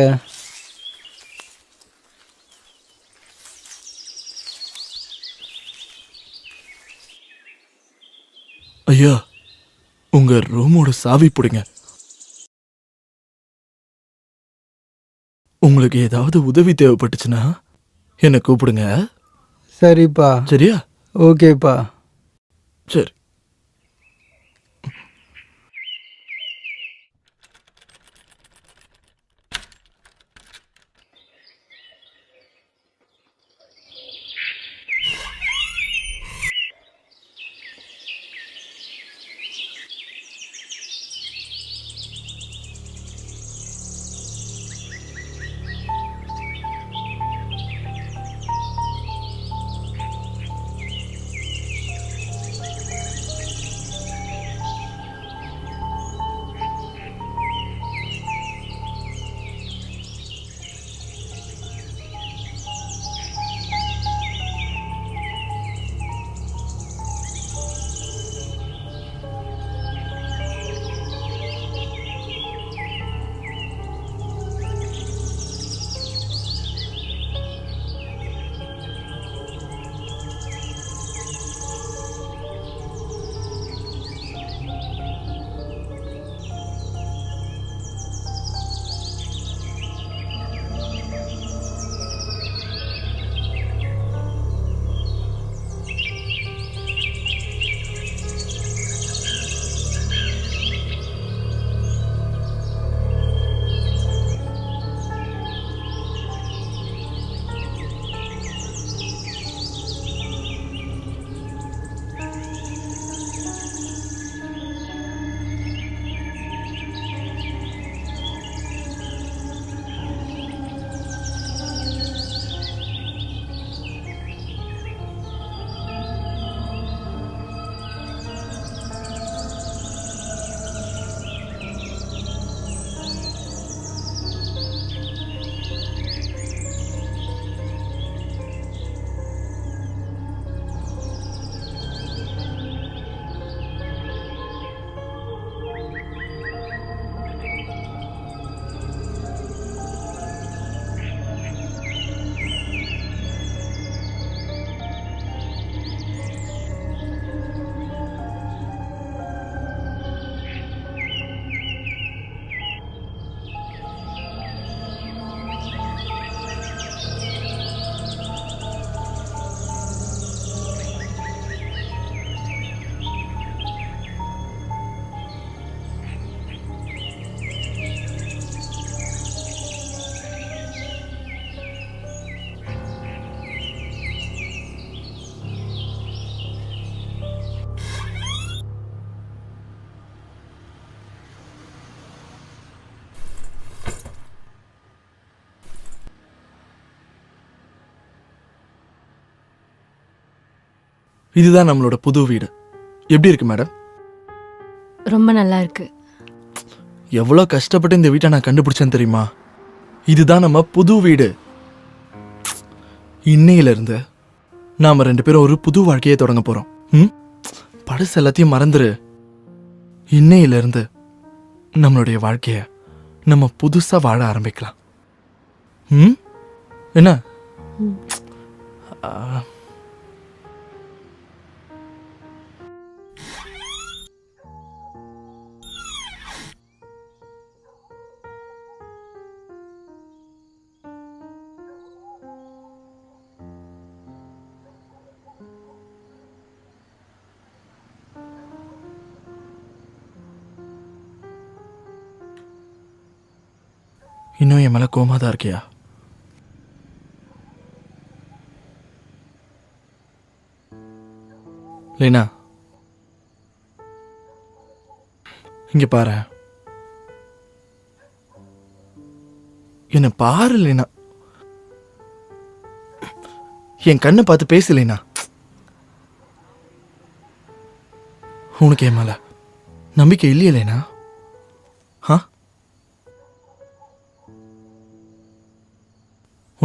ஐயா, உங்க ரூமோட சாவி பிடிங்க. உங்களுக்கு ஏதாவது உதவி தேவைப்பட்டுச்சுன்னா என்னை கூப்பிடுங்க. சரிப்பா. சரியா? ஓகேப்பா. சரி. இதுதான் நம்மளோட புது வீடு. எப்படி இருக்கு மேடம்? ரொம்ப நல்லா இருக்கு. எவ்வளோ கஷ்டப்பட்டு இந்த வீட்டை நான் கண்டுபிடிச்சேன்னு தெரியுமா? இதுதான் நம்ம புது வீடு. இன்னையிலிருந்து நாம 2 பேரும் ஒரு புது வாழ்க்கையை தொடங்க போறோம். பழசு எல்லாத்தையும் மறந்துரு. இன்னையிலிருந்து நம்மளுடைய வாழ்க்கைய நம்ம புதுசா வாழ ஆரம்பிக்கலாம். என்ன? இன்னும் என் மேலே கோமா தான் இருக்கியா? லேனா, இங்க பாரு, என்ன பாரு லேனா, என் கண்ணை பார்த்து பேசலேனா. உனக்கு என் மேல நம்பிக்கை இல்லையே லேனா?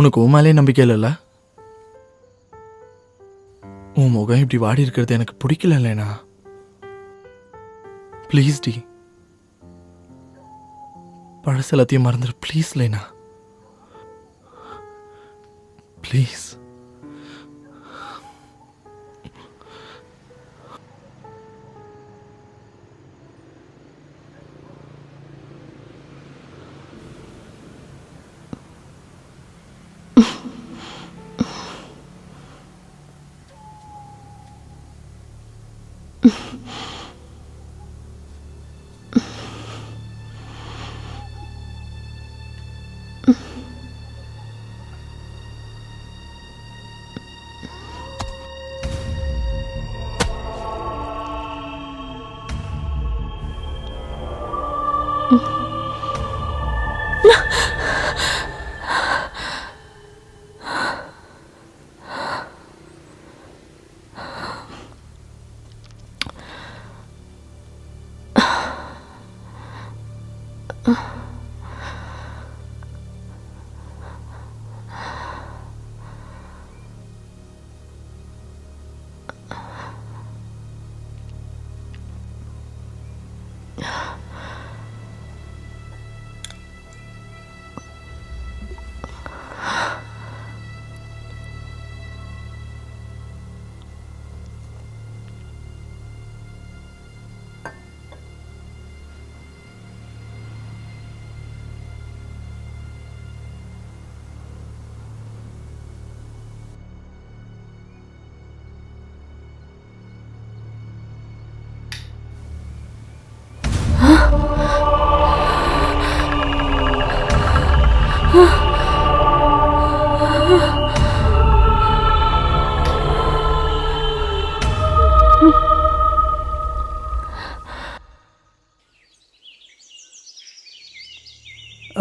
உனக்கு உன் மேலே நம்பிக்கை இல்லைல்ல? உன் முகம் இப்படி வாடி இருக்கிறது எனக்கு பிடிக்கல லேனா. ப்ளீஸ் டி, பழச எல்லாத்தையும் மறந்துடு ப்ளீஸ் லேனா, ப்ளீஸ்.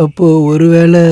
அப்போ ஒருவேளை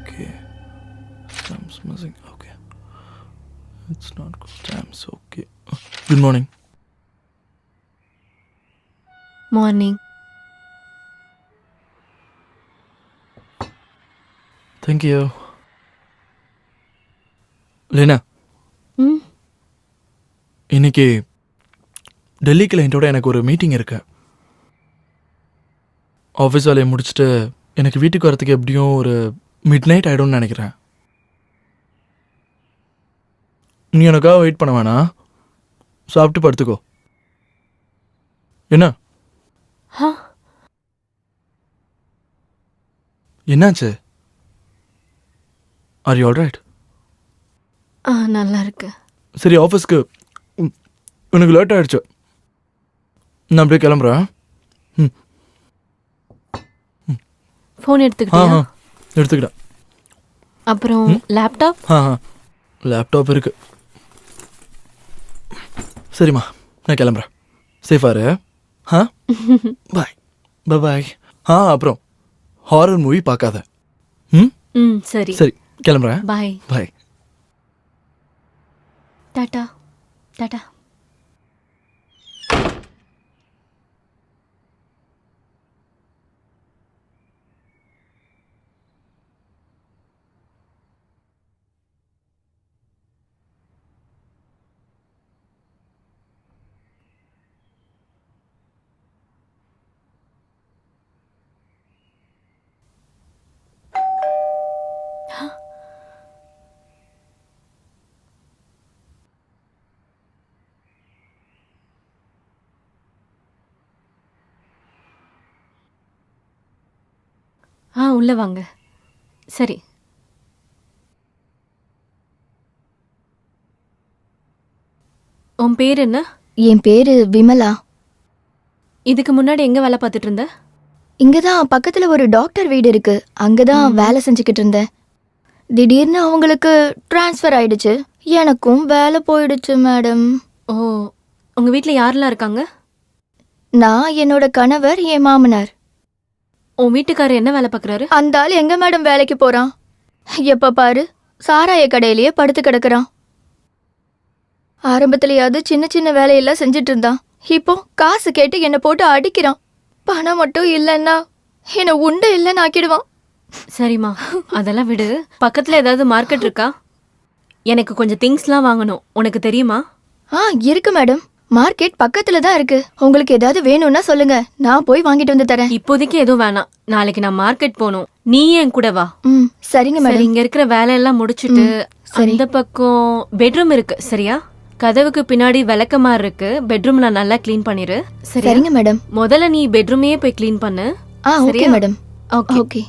Okay. Stamps missing. Okay. It's not good. Stamps. Okay. Good morning. Morning. Thank you. Lena, ம் இன்னைக்கு டெல்லி கிளைண்ட்டோட எனக்கு ஒரு மீட்டிங் இருக்கு. ஆஃபீஸ் வேலையை முடிச்சுட்டு எனக்கு வீட்டுக்கு வரத்துக்கு எப்படியும் ஒரு மிட் நைட் ஆகிடும்னு நினைக்கிறேன். நீ எனக்காக வெயிட் பண்ண வேணாம், சாப்பிட்டு படுத்துக்கோ. என்ன? என்னாச்சு? Are you alright? நல்லா இருக்கு. சரி, ஆஃபீஸ்க்கு எனக்கு லேட் ஆயிடுச்சு. நான் அப்படியே கிளம்புறேன். ஃபோன் எடுத்துக்கிட்டியா? எடுத்துக்கிட்டேன். அப்புறம் லேப்டாப்? லேப்டாப் இருக்கு. சரிம்மா, நான் கிளம்புறேன். சேஃபாரு. பாய். பாய். அப்புறம் ஹாரர் மூவி பார்க்காத. சரி சரி, கிளம்புறேன். பாய். பாய். டாடா. டாடா. உள்ள வாங்க. சரி, உன் பேர் என்ன? என் பேரு விமலா. இதுக்கு முன்னாடி எங்க வேலை பார்த்துட்டு இருந்த? இங்கதான் பக்கத்துல ஒரு டாக்டர் வீடு இருக்கு, அங்கதான் வேலை செஞ்சுக்கிட்டு இருந்தேன். திடீர்னு அவங்களுக்கு டிரான்ஸ்ஃபர் ஆயிடுச்சு, எனக்கும் வேலை போயிடுச்சு மேடம். ஓ, உங்க வீட்ல யாரெல்லாம் இருக்காங்க? நான், என்னோட கணவர், என் மாமனார். உன் வீட்டுக்காரர் என்ன வேலை பார்க்குறாரு? அந்த ஆள் எங்க மேடம் வேலைக்கு போறான்? எப்ப பாரு சாராய கடையிலேயே படுத்து கிடக்குறான். ஆரம்பத்திலேயாவது சின்ன சின்ன வேலையெல்லாம் செஞ்சுட்டு இருந்தான். இப்போ காசு கேட்டு என்னை போட்டு அடிக்கிறான். பணம் மட்டும் இல்லைன்னா என்னை உண்டு இல்லைன்னு ஆக்கிடுவான். சரிம்மா, அதெல்லாம் விடு. பக்கத்துல ஏதாவது மார்க்கெட் இருக்கா? எனக்கு கொஞ்சம் திங்ஸ்லாம் வாங்கணும். உனக்கு தெரியுமா? இருக்கு மேடம். மார்க்கெட் பக்கத்துல தான் இருக்கு. உங்களுக்கு ஏதாவது வேணும்னா சொல்லுங்க, நான் போய் வாங்கிட்டு வந்து தரேன். இப்போதைக்கு எதுவும் வேணாம். நாளைக்கு நான் மார்க்கெட் போகணும். நீ என் கூட வா. சரிங்க மேடம். இங்க இருக்கிற வேலையெல்லாம் முடிச்சிட்டு அந்த பக்கம் பெட்ரூம் இருக்கு, சரியா? கதவுக்கு பின்னாடி விளக்கமாறு இருக்கு. பெட்ரூம்ல நல்லா க்ளீன் பண்ணிரு. சரிங்க மேடம். முதல்ல நீ பெட்ரூமையே போய் க்ளீன் பண்ணு. Okay madam. ஓகே.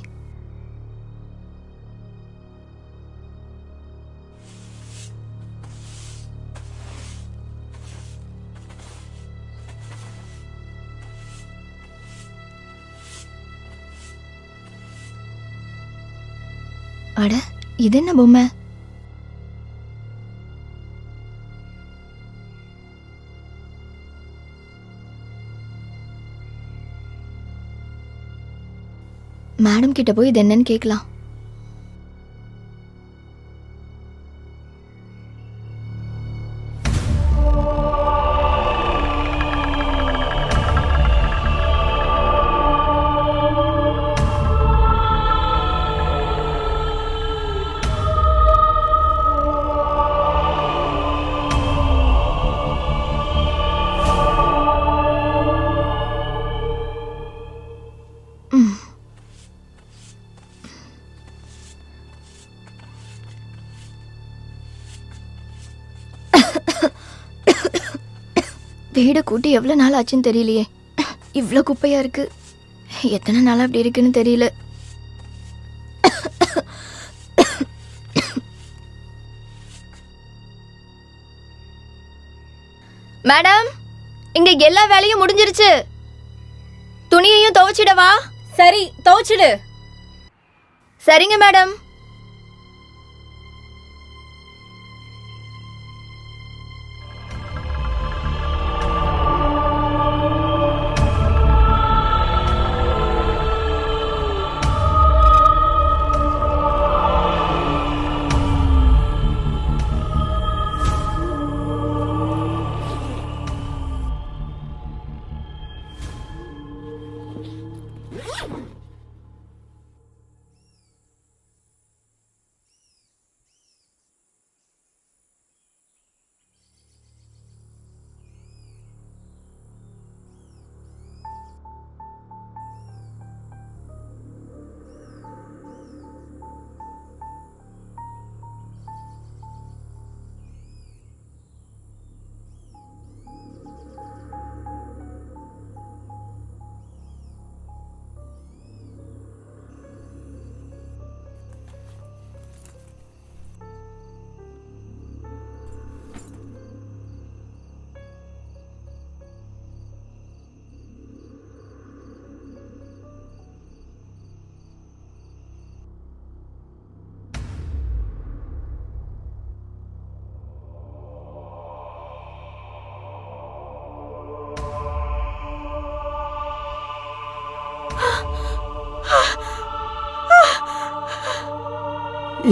அட, இது என்ன பொம்மை? மேடம் கிட்ட போய் இது என்னன்னு கேட்கலாம். வீடு கூட்டி எவ்வளோ நாள் ஆச்சுன்னு தெரியலையே. இவ்வளோ குப்பையா இருக்கு. எத்தனை நாள் அப்படி இருக்குன்னு தெரியல. மேடம், இங்க எல்லா வேலையும் முடிஞ்சிருச்சு. துணியையும் துவைச்சிடவா? சரி, துவைச்சிடு. சரிங்க மேடம்.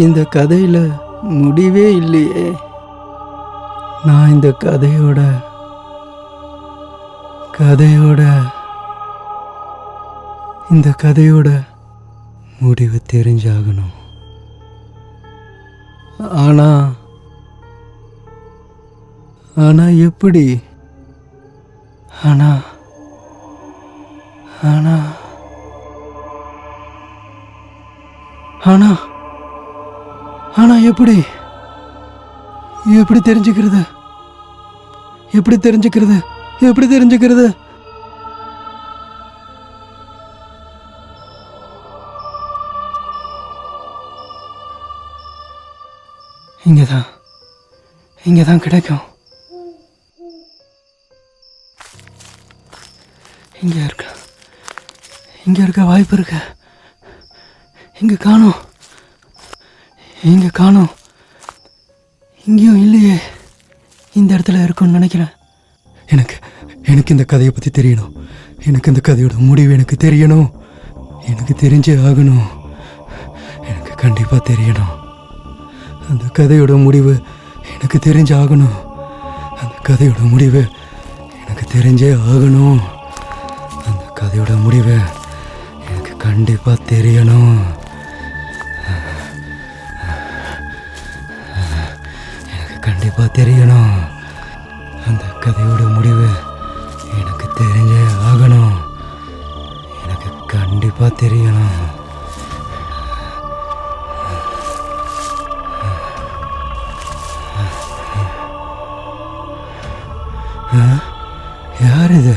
இந்த கதையில் முடிவே இல்லையே. நான் இந்த கதையோட இந்த கதையோட முடிவு தெரிஞ்சாகணும். ஆனா எப்படி? ஆனா ஆனா ஆனா ஆனா எப்படி எப்படி தெரிஞ்சுக்கிறது? எப்படி தெரிஞ்சுக்கிறது? எப்படி தெரிஞ்சுக்கிறது? இங்கதான் கிடைக்கும். இங்க இருக்க வாய்ப்பு இருக்கு. இங்க காணோம். இங்கேயும் இல்லையே. இந்த இடத்துல இருக்கும்னு நினைக்கிறேன். எனக்கு இந்த கதையை பற்றி தெரியணும். எனக்கு இந்த கதையோட முடிவு எனக்கு தெரியணும். எனக்கு தெரிஞ்சே ஆகணும். எனக்கு கண்டிப்பாக தெரியணும். அந்த கதையோட முடிவு எனக்கு தெரிஞ்சாகணும். அந்த கதையோட முடிவு எனக்கு தெரிஞ்சே ஆகணும். அந்த கதையோட முடிவு எனக்கு கண்டிப்பாக தெரியணும். எனக்கு கண்டிப்பாக தெரியணும். அந்த கதையோட முடிவு எனக்கு தெரிஞ்சே ஆகணும். எனக்கு கண்டிப்பாக தெரியணும். யார் இது?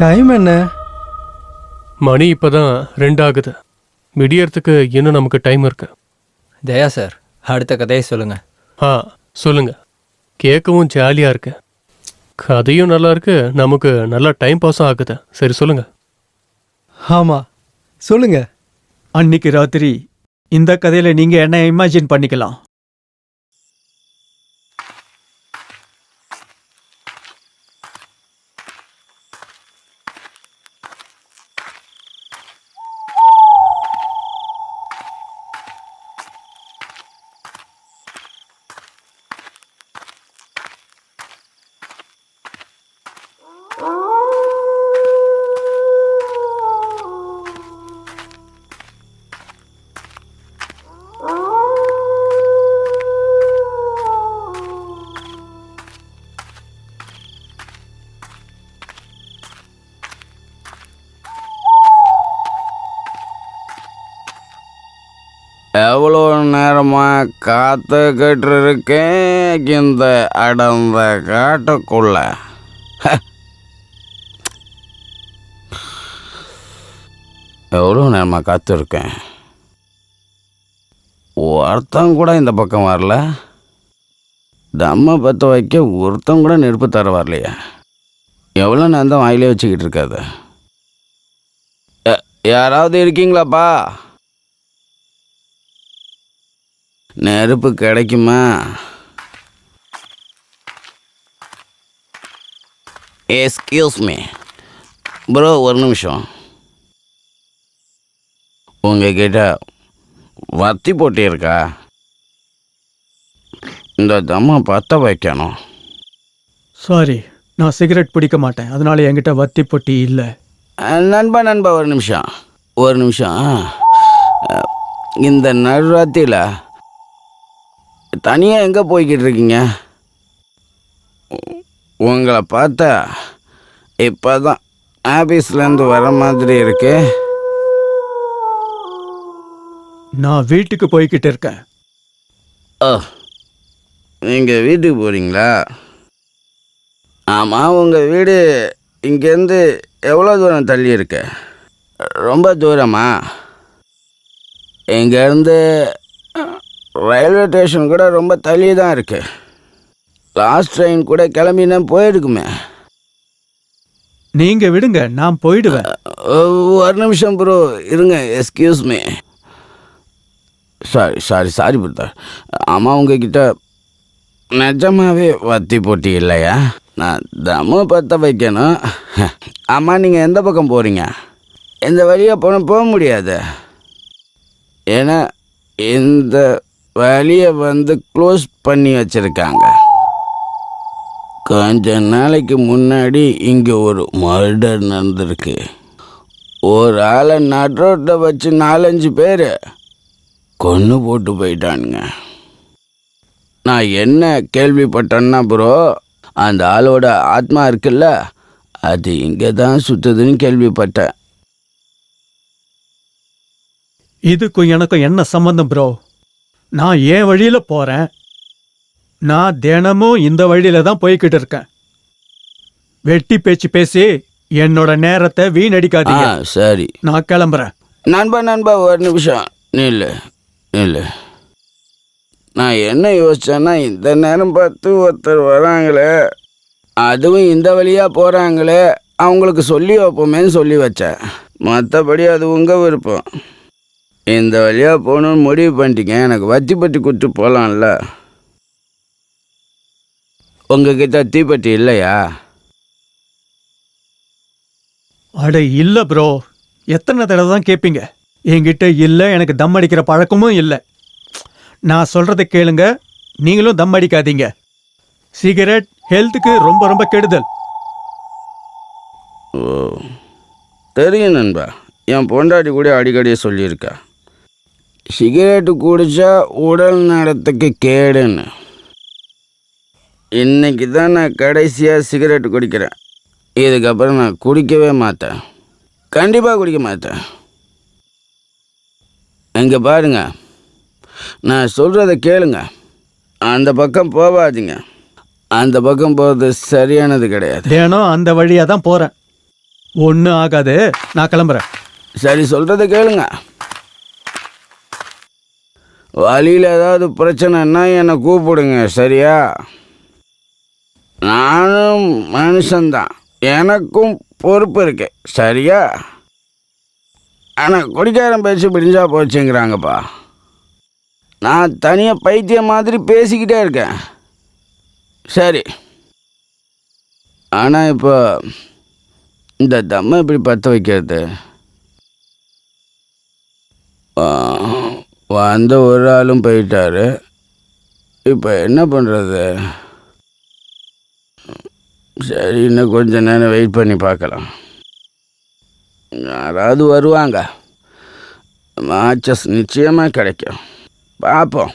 டைம் என்ன? மணி இப்பதான் 2 ஆகுது. விடியறதுக்கு இன்னும் நமக்கு டைம் இருக்கு. தயா சார், அடுத்த கதையை சொல்லுங்க. சொல்லுங்க. கேட்கவும் ஜாலியா இருக்கு. கதையும் நல்லா இருக்கு. நமக்கு நல்லா டைம் பாஸும் ஆகுது. சரி சொல்லுங்க. ஆமா, சொல்லுங்க. அன்னைக்கு ராத்திரி இந்த கதையில நீங்க என்ன இமேஜின் பண்ணிக்கலாம்? எவ்வளோ நேரமாக காத்துக்கிட்டு இருக்கேன் இந்த அடர்ந்த காட்டுக்குள்ள. எவ்வளோ நேரமாக காத்திருக்கேன். ஒருத்தன் கூட இந்த பக்கம் வரல. தம்மை பற்ற வைக்க ஒருத்தன் கூட நெருப்பு தர வரலையே. எவ்வளோ நேரம் தான் வாயிலே வச்சுக்கிட்டு இருக்காது. யாராவது இருக்கீங்களாப்பா? நெருப்பு கிடைக்குமா? எஸ்கியூஸ் மீ ப்ரோ, ஒரு நிமிஷம். உங்ககிட்ட வத்தி போட்டி இருக்கா? இந்த தம்மை பற்ற வைக்கணும். சாரி, நான் சிகரெட் பிடிக்க மாட்டேன். அதனால என்கிட்ட வத்தி பொட்டி இல்லை. நண்பா ஒரு நிமிஷம். இந்த நடுராத்திரியில் தனியாக எங்கே போய்கிட்டு இருக்கீங்க? உங்களை பார்த்தா இப்போ தான் ஆஃபீஸ்லேருந்து வர மாதிரி இருக்கு. நான் வீட்டுக்கு போய்கிட்டு இருக்கேன். நீங்கள் வீட்டுக்கு போகிறீங்களா? ஆமாம், உங்கள் வீடு இங்கேருந்து எவ்வளோ தூரம் தள்ளி இருக்கு? ரொம்ப தூரமா? இங்கேருந்து ரயில்வே ஸ்டேஷன் கூட ரொம்ப தள்ளி தான் இருக்கு. லாஸ்ட் ட்ரெயின் கூட கிளம்பினா போயிருக்குமே. நீங்க விடுங்க, நான் போயிடுவேன். ஒரு நிமிஷம் ப்ரோ இருங்க, எஸ்கியூஸ் மீ. Sorry brother. அம்மா உங்ககிட்ட நிஜமாவே வத்தி போட்டி இல்லையா? நான் தம்மு பற்ற வைக்கணும். அம்மா நீங்கள் எந்த பக்கம் போகிறீங்க? இந்த வழியாக போக முடியாது. ஏன்னா இந்த வழியை க்ளோஸ் பண்ணி வச்சுருக்காங்க. கொஞ்ச நாளைக்கு முன்னாடி இங்கே ஒரு மர்டர் நடந்திருக்கு. ஒரு ஆளை நடுரோட்டை வச்சு 4-5 பேர் கொன்று போட்டு போயிட்டானுங்க. நான் என்ன கேள்விப்பட்டேன்னா ப்ரோ, அந்த ஆளோட ஆத்மா இருக்குல்ல, அது இங்கே தான் சுற்றுதுன்னு கேள்விப்பட்டேன். இதுக்கும் எனக்கும் என்ன சம்பந்தம் ப்ரோ? நான் என் வழியில போறேன். நான் தினமும் இந்த வழியில தான் போய்கிட்டு இருக்கேன். வெட்டி பேச்சு பேசி என்னோட நேரத்தை வீணடிக்காதீங்க. சரி, நான் கிளம்புறேன். நண்பா ஒரு நிமிஷம் நில்லு. நான் என்ன யோசிச்சேன்னா, இந்த நேரம் பார்த்து ஒருத்தர் வராங்களே, அதுவும் இந்த வழியாக போகிறாங்களே, அவங்களுக்கு சொல்லி வைப்போமேன்னு சொல்லி வச்சேன். மற்றபடி அது உங்கள் விருப்பம். இந்த வழியாக போகணுன்னு முடிவு பண்ணிட்டீங்க, எனக்கு வத்திப்பட்டி கொடுத்து போகலாம்ல. உங்ககிட்ட தீப்பெட்டி இல்லையா? அட இல்ல ப்ரோ, எத்தனை தடவை தான் கேட்பீங்க? என்கிட்ட இல்லை, எனக்கு தம் அடிக்கிற பழக்கமும் இல்லை. நான் சொல்றதை கேளுங்க, நீங்களும் தம் அடிக்காதீங்க. சிகரெட் ஹெல்த்துக்கு ரொம்ப ரொம்ப கெடுதல். ஓ தெரியும் நண்பா, என் பொண்டாட்டி கூட அடிக்கடி சொல்லியிருக்கா, சிகரெட்டு குடித்தா உடல் நலத்துக்கு கேடுன்னு. இன்னைக்கு தான் நான் கடைசியாக சிகரெட்டு குடிக்கிறேன். இதுக்கப்புறம் நான் குடிக்கவே மாட்டேன், கண்டிப்பாக குடிக்க மாட்டேன். இங்கே பாருங்க, நான் சொல்கிறத கேளுங்க. அந்த பக்கம் போகாதீங்க, அந்த பக்கம் போகிறது சரியானது கிடையாது. தினம் அந்த வழியாக தான் போகிறேன், ஒன்றும் ஆகாது. நான் கிளம்புறேன். சரி, சொல்கிறத கேளுங்க. வழியில் ஏதாவது பிரச்சனைன்னா என்னை கூப்பிடுங்க, சரியா? நானும் மனுஷன்தான், எனக்கும் பொறுப்பு இருக்கு, சரியா? ஆனால் குடிக்காரன் பேச்சு பிடிஞ்சா போச்சுங்கிறாங்கப்பா. நான் தனியாக பைத்தியம் மாதிரி பேசிக்கிட்டே இருக்கேன். சரி, ஆனால் இப்போ இந்த தம்மை இப்படி பற்ற வைக்கிறது? வந்த ஒரு ஆளும் போயிட்டாரு, இப்போ என்ன பண்ணுறது? சரி, இன்னும் கொஞ்ச நேரம் வெயிட் பண்ணி பார்க்கலாம். யாராவது வருவாங்க, மாச்சஸ் நிச்சயமாக கிடைக்கும், பார்ப்போம்.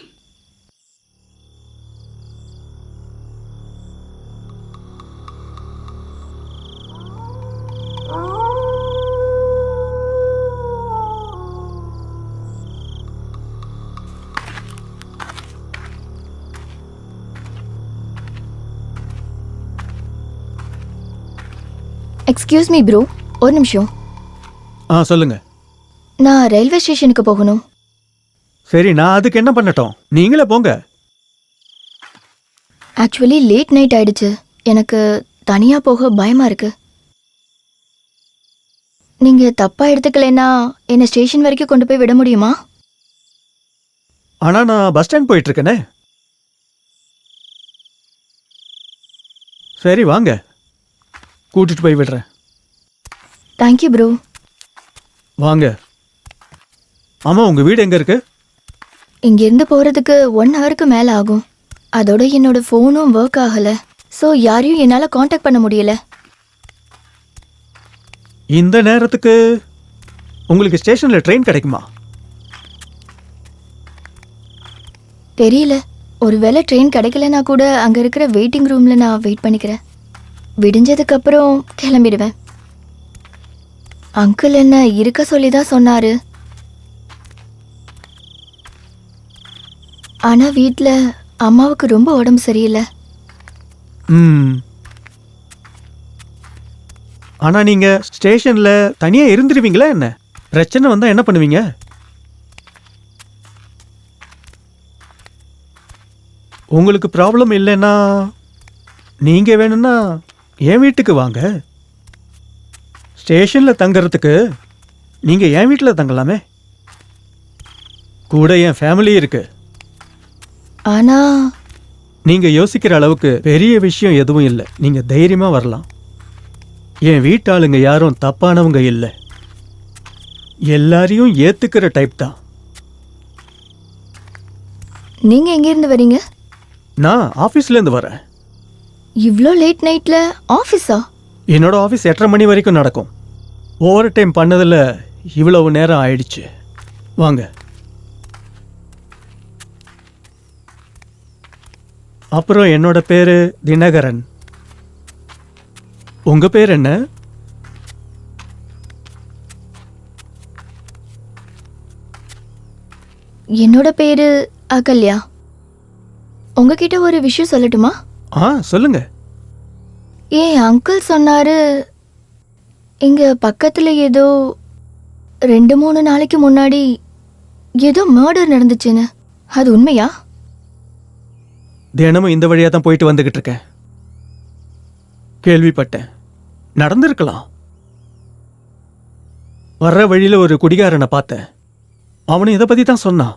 எக்ஸ்கியூஸ் மீ ப்ரோ, ஒரு நிமிஷம். சொல்லுங்க. நான் ரயில்வே ஸ்டேஷனுக்கு போகணும். சரி, நான் அதுக்கு என்ன பண்ணட்டும்? நீங்களே போங்க. ஆக்சுவலி லேட் நைட் ஆயிடுச்சு, எனக்கு தனியாக போக பயமாக இருக்கு. நீங்கள் தப்பாக எடுத்துக்கலைன்னா என்னை ஸ்டேஷன் வரைக்கும் கொண்டு போய் விட முடியுமா? ஆனால் நான் பஸ் ஸ்டாண்ட் போயிட்டு இருக்கேனே. சரி வாங்க, கூட்டிட்டு போய் விடுறேன். Thank you bro. வாங்க. ஆமாம், உங்கள் வீடு எங்கே இருக்கு? இங்கேருந்து போகிறதுக்கு 1 ஹவருக்கு மேலே ஆகும். அதோட என்னோட ஃபோனும் ஒர்க் ஆகலை, ஸோ யாரையும் என்னால் காண்டாக்ட் பண்ண முடியல. இந்த நேரத்துக்கு உங்களுக்கு ஸ்டேஷனில் ட்ரெயின் கிடைக்குமா? தெரியல, ஒருவேளை ட்ரெயின் கிடைக்கலனா கூட அங்கே இருக்கிற வெயிட்டிங் ரூமில் நான் வெயிட் பண்ணிக்கிறேன். விடிஞ்சதுக்கப்புறம் கிளம்பிடுவேன். அங்கிள் என்ன இருக்க சொல்லி தான் சொன்னார். ஆனால் வீட்டில் அம்மாவுக்கு ரொம்ப உடம்பு சரியில்லை. ஆனால் நீங்கள் ஸ்டேஷனில் தனியாக இருந்துருவீங்களா என்ன? பிரச்சனை வந்தால் என்ன பண்ணுவீங்க? உங்களுக்கு ப்ராப்ளம் இல்லைன்னா நீங்கள் வேணும்னா என் வீட்டுக்கு வாங்க. ஸ்டேஷனில் தங்கறதுக்கு நீங்கள் என் வீட்டில் தங்கலாமே. கூட என் ஃபேமிலி இருக்கு. ஆனா நீங்கள் யோசிக்கிற அளவுக்கு பெரிய விஷயம் எதுவும் இல்லை. நீங்கள் தைரியமாக வரலாம். என் வீட்டாளுங்க யாரும் தப்பானவங்க இல்லை. எல்லாரையும் ஏற்றுக்கிற டைப் தான். நீங்க எங்க இருந்து வரீங்க? நான் ஆஃபீஸ்லேருந்து வரேன். இவ்ளோ லேட் நைட்ல ஆஃபீஸா? என்னோட ஆஃபீஸ் 8:30 மணி வரைக்கும் நடக்கும். ஓவர் டைம் பண்ணதில் இவ்வளவு நேரம் ஆயிடுச்சு. வாங்க. அப்புறம் என்னோட பேர் தினகரன். உங்கள் பேர் என்ன? என்னோட பேரு அகல்யா. உங்ககிட்ட ஒரு விஷயம் சொல்லட்டுமா? சொல்லுங்க. ஏன் அங்கிள் சொன்னாரு இங்க பக்கத்துல ஏதோ 2-3 நாளைக்கு முன்னாடி ஏதோ மர்டர் நடந்துச்சுன்னு. அது உண்மையா? தினமும் இந்த வழியாக தான் போயிட்டு வந்துக்கிட்டு இருக்கேன். கேள்விப்பட்டேன். நடந்திருக்கலாம். வர்ற வழியில் ஒரு குடிகாரனை பார்த்தேன். அவனும் இதை பற்றி தான் சொன்னான்.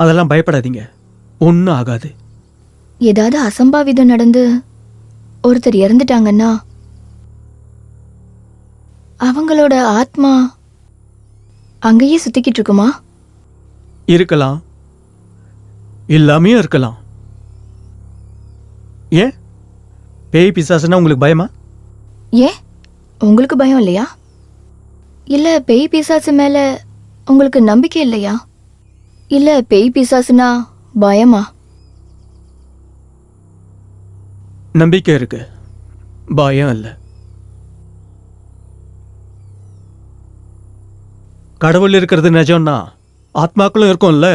அதெல்லாம் பயப்படாதீங்க, ஒன்றும் ஆகாது. ஏதாவது அசம்பாவிதம் நடந்து ஒருத்தர் இறந்துட்டாங்கன்னா அவங்களோட ஆத்மா அங்கேயே சுத்திக்கிட்டு இருக்குமா? இருக்கலாம், இல்லாமையும் இருக்கலாம். ஏன் பேய் பிசாசுன்னா உங்களுக்கு பயமா? ஏன் உங்களுக்கு பயம் இல்லையா? இல்ல பேய் பிசாசு மேல உங்களுக்கு நம்பிக்கை இல்லையா? இல்ல பேய் பிசாசுனா பயமா? நம்பிக்கை இருக்கு, பயம் இல்லை. கடவுள் இருக்கிறது நிஜம்னா ஆத்மாக்களும் இருக்கும்ல.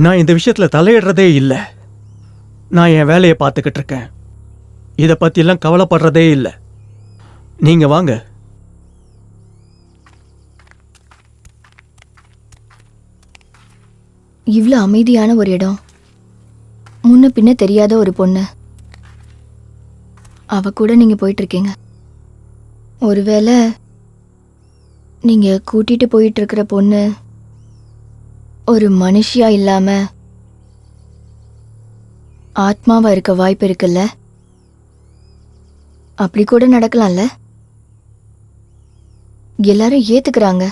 நான் இந்த விஷயத்துல தலையிடுறதே இல்லை. நான் என் வேலையை பார்த்துக்கிட்டு இருக்கேன். இதை பற்றியெல்லாம் கவலைப்படுறதே இல்லை. நீங்க வாங்க. இவ்வளோ அமைதியான ஒரு இடம், முன்ன பின்ன தெரியாத ஒரு பொண்ணு, அவ கூட நீங்க போயிட்டு இருக்கீங்க. ஒருவேளை நீங்க கூட்டிட்டு போயிட்டு இருக்கிற பொண்ணு ஒரு மனுஷியா இல்லாம ஆத்மாவா இருக்க வாய்ப்பு இருக்குல்ல? அப்படி கூட நடக்கலாம்ல? எல்லாரும் ஏத்துக்கிறாங்க,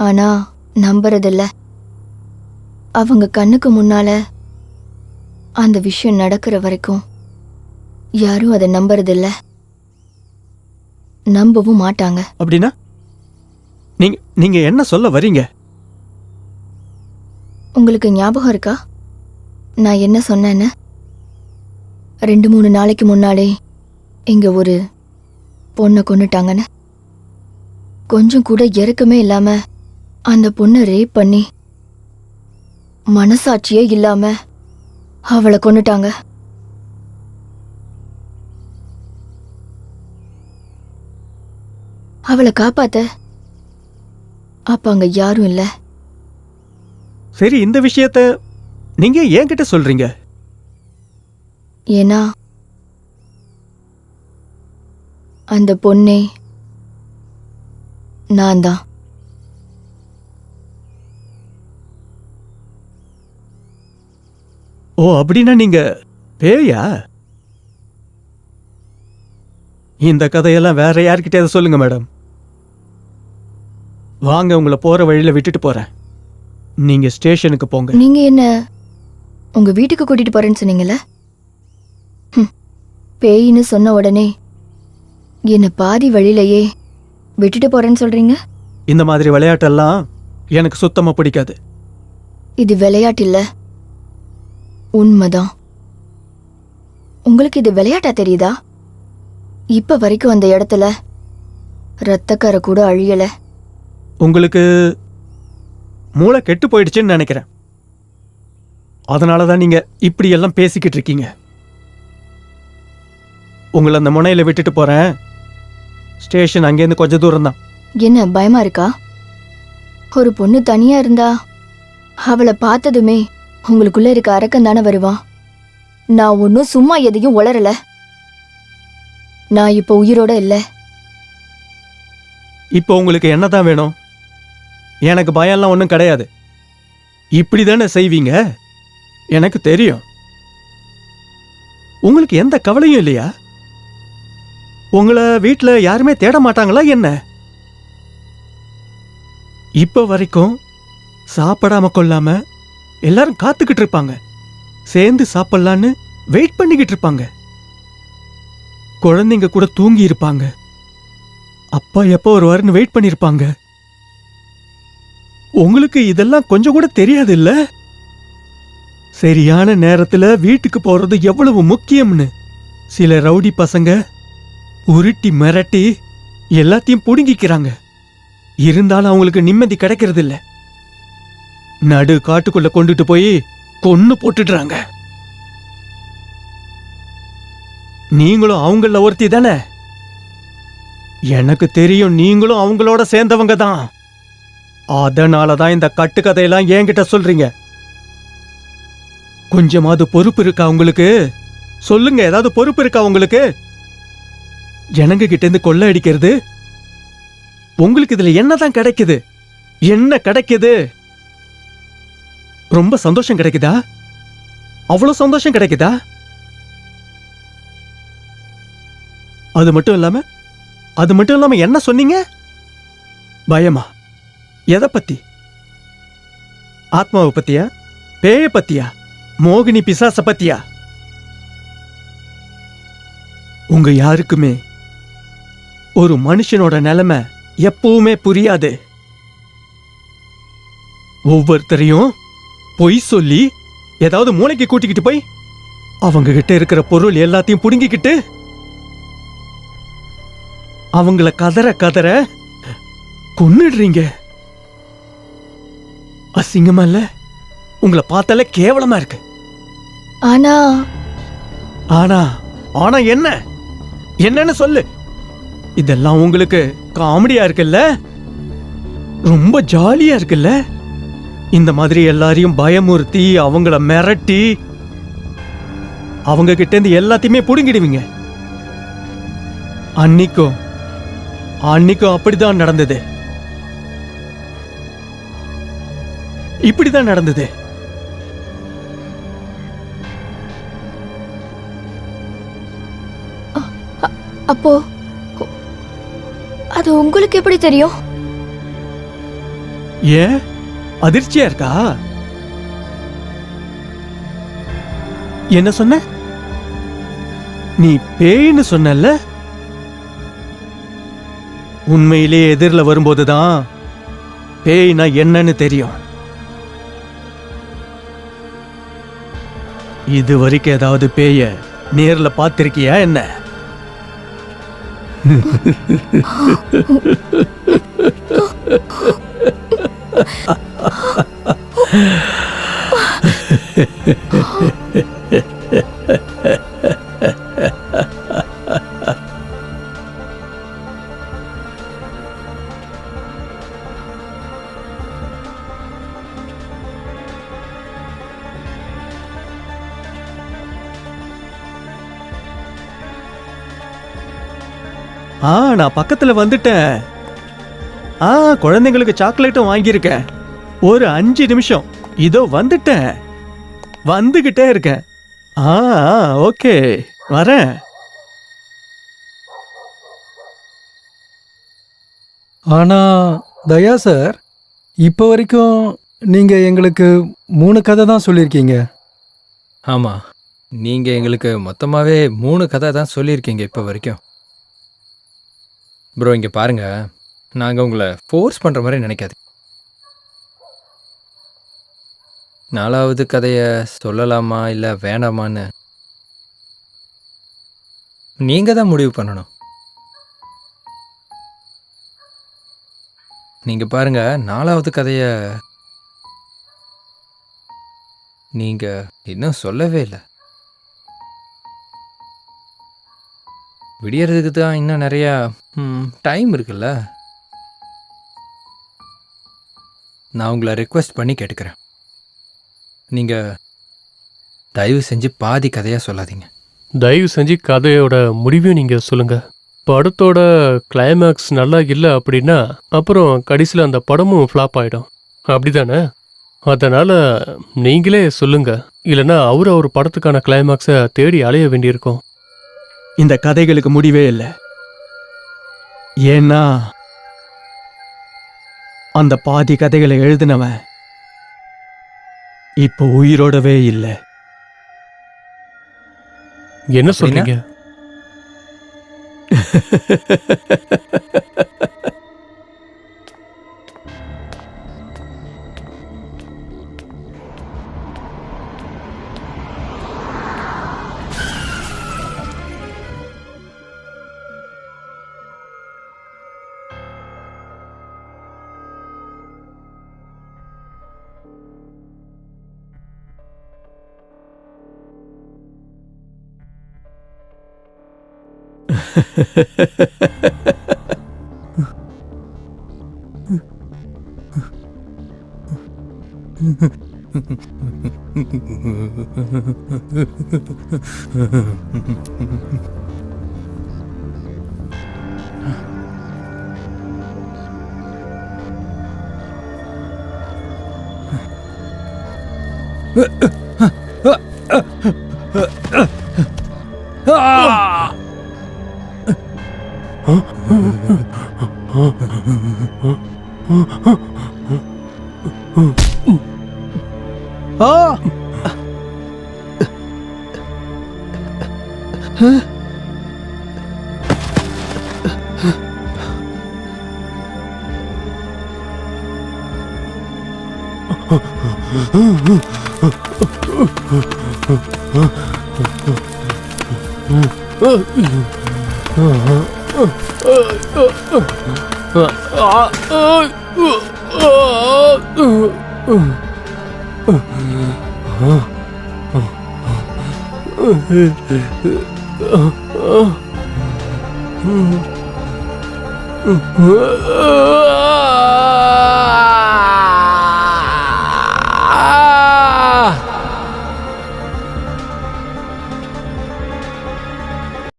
ஆனா நம்புறதில்ல. அவங்க கண்ணுக்கு முன்னால அந்த விஷயம் நடக்கிற வரைக்கும் யாரும் அதை நம்புறதில்ல, நம்பவும் மாட்டாங்க. அப்படின்னா நீங்க நீங்க என்ன சொல்ல வரீங்க? உங்களுக்கு ஞாபகம் இருக்கா நான் என்ன சொன்னேன்னு? 2-3 நாளைக்கு முன்னாடி இங்க ஒரு பொண்ணை கொன்னுட்டாங்கன்னு. கொஞ்சம் கூட இறக்கமே இல்லாம அந்த பொண்ணை ரேப் பண்ணி மனசாட்சியே இல்லாம அவளை கொன்னுட்டாங்க. அவளை காப்பாத்த அப்ப அங்க யாரும் இல்ல. சரி, இந்த விஷயத்த நீங்க என்கிட்ட சொல்றீங்க? ஏன்னா அந்த பொண்ணே நான் தான். ஓ, அப்படின்னா நீங்க பேயா? இந்த கதையெல்லாம் வேற யார்கிட்டயாவது சொல்லுங்க மேடம். வாங்க, உங்களை போற வழியில விட்டுட்டு போறேன். நீங்க ஸ்டேஷனுக்கு போங்க. நீங்க என்ன உங்க வீட்டுக்கு கூட்டிட்டு போறேன்னு சொன்னீங்கல்ல? பேயின்னு சொன்ன உடனே என்ன பாதி வழியிலேயே விட்டுட்டு போறேன்னு சொல்றீங்க? இந்த மாதிரி விளையாட்டெல்லாம் எனக்கு சுத்தமா பிடிக்காது. இது விளையாட்டு இல்ல, உண்மைதான். உங்களுக்கு இது விளையாட்டா தெரியுதா? இப்ப வரைக்கும் அந்த இடத்துல ரத்தக்கரை கூட அழியல. உங்களுக்கு மூளை கெட்டு போயிடுச்சுன்னு நினைக்கிறேன். அதனாலதான் நீங்க இப்படி எல்லாம் பேசிக்கிட்டு இருக்கீங்க. உங்களை அந்த முனையில விட்டுட்டு போறேன். ஸ்டேஷன் அங்கேருந்து கொஞ்சம் தூரம் தான். என்ன பயமா இருக்கா? ஒரு பொண்ணு தனியா இருந்தா அவளை பார்த்ததுமே உங்களுக்குள்ள இருக்க அரக்கன் தானே வருவான். நான் ஒன்னும் சும்மா எதையும் உளரல. நான் இப்போ உயிரோட இல்ல. இப்போ உங்களுக்கு என்னதான் வேணும்? எனக்கு பயம்லாம் ஒன்றும் கிடையாது. இப்படி தானே செய்வீங்க, எனக்கு தெரியும். உங்களுக்கு எந்த கவலையும் இல்லையா? உங்களை வீட்டில் யாருமே தேட மாட்டாங்களா என்ன? இப்போ வரைக்கும் சாப்பிடாம கொள்ளாம எல்லாரும் காத்துக்கிட்டு இருப்பாங்க, சேர்ந்து சாப்பிடலான்னு வெயிட் பண்ணிக்கிட்டு இருப்பாங்க. குழந்தைங்க கூட தூங்கி இருப்பாங்க, அப்பா எப்போ வருவாருன்னு வெயிட் பண்ணிருப்பாங்க. உங்களுக்கு இதெல்லாம் கொஞ்சம் கூட தெரியாது இல்ல? சரியான நேரத்துல வீட்டுக்கு போறது எவ்வளவு முக்கியம்னு சில ரவுடி பசங்க உருட்டி மிரட்டி எல்லாத்தையும் புடுங்கிக்கிறாங்க. இருந்தாலும் அவங்களுக்கு நிம்மதி கிடைக்கிறது இல்ல. நடு காட்டுக்குள்ள கொண்டுட்டு போய் கொன்னு போட்டுடுறாங்க. நீங்களும் அவங்கள ஒருத்தி தானே? எனக்கு தெரியும், நீங்களும் அவங்களோட சேர்ந்தவங்க தான். அதனாலதான் இந்த கட்டுக்கதையெல்லாம் என்கிட்ட சொல்றீங்க. கொஞ்சமாவது பொறுப்பு இருக்கா உங்களுக்கு? சொல்லுங்க, ஏதாவது பொறுப்பு இருக்கா உங்களுக்கு? ஜனங்க கிட்ட இருந்து கொள்ளை அடிக்கிறது உங்களுக்கு இதுல என்னதான் கிடைக்குது? என்ன கிடைக்குது? ரொம்ப சந்தோஷம் கிடைக்குதா? அவ்வளவு சந்தோஷம் கிடைக்குதா? அது மட்டும் இல்லாம என்ன சொன்னீங்க? பயமா? எதை பத்தி? ஆத்மாவை பத்தியா? பேய பத்தியா? மோகினி பிசாச பத்தியா? உங்க யாருக்குமே ஒரு மனுஷனோட நிலைமை எப்பவுமே புரியாது. ஒவ்வொருத்தரையும் பொய் சொல்லி ஏதாவது மூளைக்கு கூட்டிக்கிட்டு போய் அவங்க கிட்ட இருக்கிற பொருள் எல்லாத்தையும் புடுங்கிக்கிட்டு அவங்கள கதற கொன்னுடுறீங்க. அசிங்கமா இல்ல? உங்களை பார்த்தாலே கேவலமா இருக்கு. ஆனா ஆனா ஆனா என்ன? என்னன்னு சொல்லு. இதெல்லாம் உங்களுக்கு காமெடியா இருக்குல்ல? ரொம்ப ஜாலியா இருக்குல்ல? இந்த மாதிரி எல்லாரையும் பயமுறுத்தி அவங்கள மிரட்டி அவங்க கிட்ட இருந்து எல்லாத்தையுமே புடுங்கிடுவீங்க. அன்னைக்கும் அப்படிதான் நடந்தது. இப்படிதான் நடந்தது. அப்போ அது உங்களுக்கு எப்படி தெரியும்? ஏன் அதிர்ச்சியா இருக்கா? என்ன சொன்ன? நீ பேய்னு சொன்னல்ல? உண்மையிலே எதிரில் வரும்போதுதான் பேய்னா என்னன்னு தெரியும். இது வரைக்கும் ஏதாவது பேய நேர்ல பார்த்திருக்கியா என்ன? நான் பக்கத்துல வந்துட்டேன். குழந்தைங்களுக்கு சாக்லேட்டும் வாங்கியிருக்கேன். ஒரு 5 நிமிஷம். இதோ வந்துட்டேன். வந்துகிட்டே இருக்கேன். ஓகே, வரேன். ஆனா தயா சார், இப்போ வரைக்கும் நீங்க எங்களுக்கு 3 கதை தான் சொல்லியிருக்கீங்க. ஆமாம், நீங்கள் எங்களுக்கு மொத்தமாகவே 3 கதை தான் சொல்லியிருக்கீங்க இப்போ வரைக்கும். ப்ரோ, இங்கே பாருங்கள், நாங்கள் உங்களை ஃபோர்ஸ் பண்ணுற மாதிரி நினைக்காது. 4வது கதையை சொல்லலாமா இல்லை வேணாமான்னு நீங்கள் தான் முடிவு பண்ணணும். நீங்கள் பாருங்கள், 4வது கதையை நீங்கள் இன்னும் சொல்லவே இல்லை. விடியறதுக்கு தான் இன்னும் நிறையா டைம் இருக்குல்ல. நான் உங்களை ரெக்வெஸ்ட் பண்ணி கேட்டுக்கிறேன், நீங்கள் தயவு செஞ்சு பாதி கதையாக சொல்லாதீங்க. தயவு செஞ்சு கதையோட முடிவையும் நீங்க சொல்லுங்க. படத்தோட கிளைமேக்ஸ் நல்லா இல்லை அப்படின்னா அப்புறம் கடைசியில் அந்த படமும் ஃப்ளாப் ஆயிடும், அப்படிதானே? அதனால நீங்களே சொல்லுங்க, இல்லைன்னா அவர் படத்துக்கான கிளைமேக்ஸை தேடி அலைய வேண்டியிருக்கும். இந்த கதைகளுக்கு முடிவே இல்லை. ஏன்னா அந்த பாதி கதைகளை எழுதினவன் இப்போ உயிரோடவே இல்லை. என்ன சொல்றீங்க?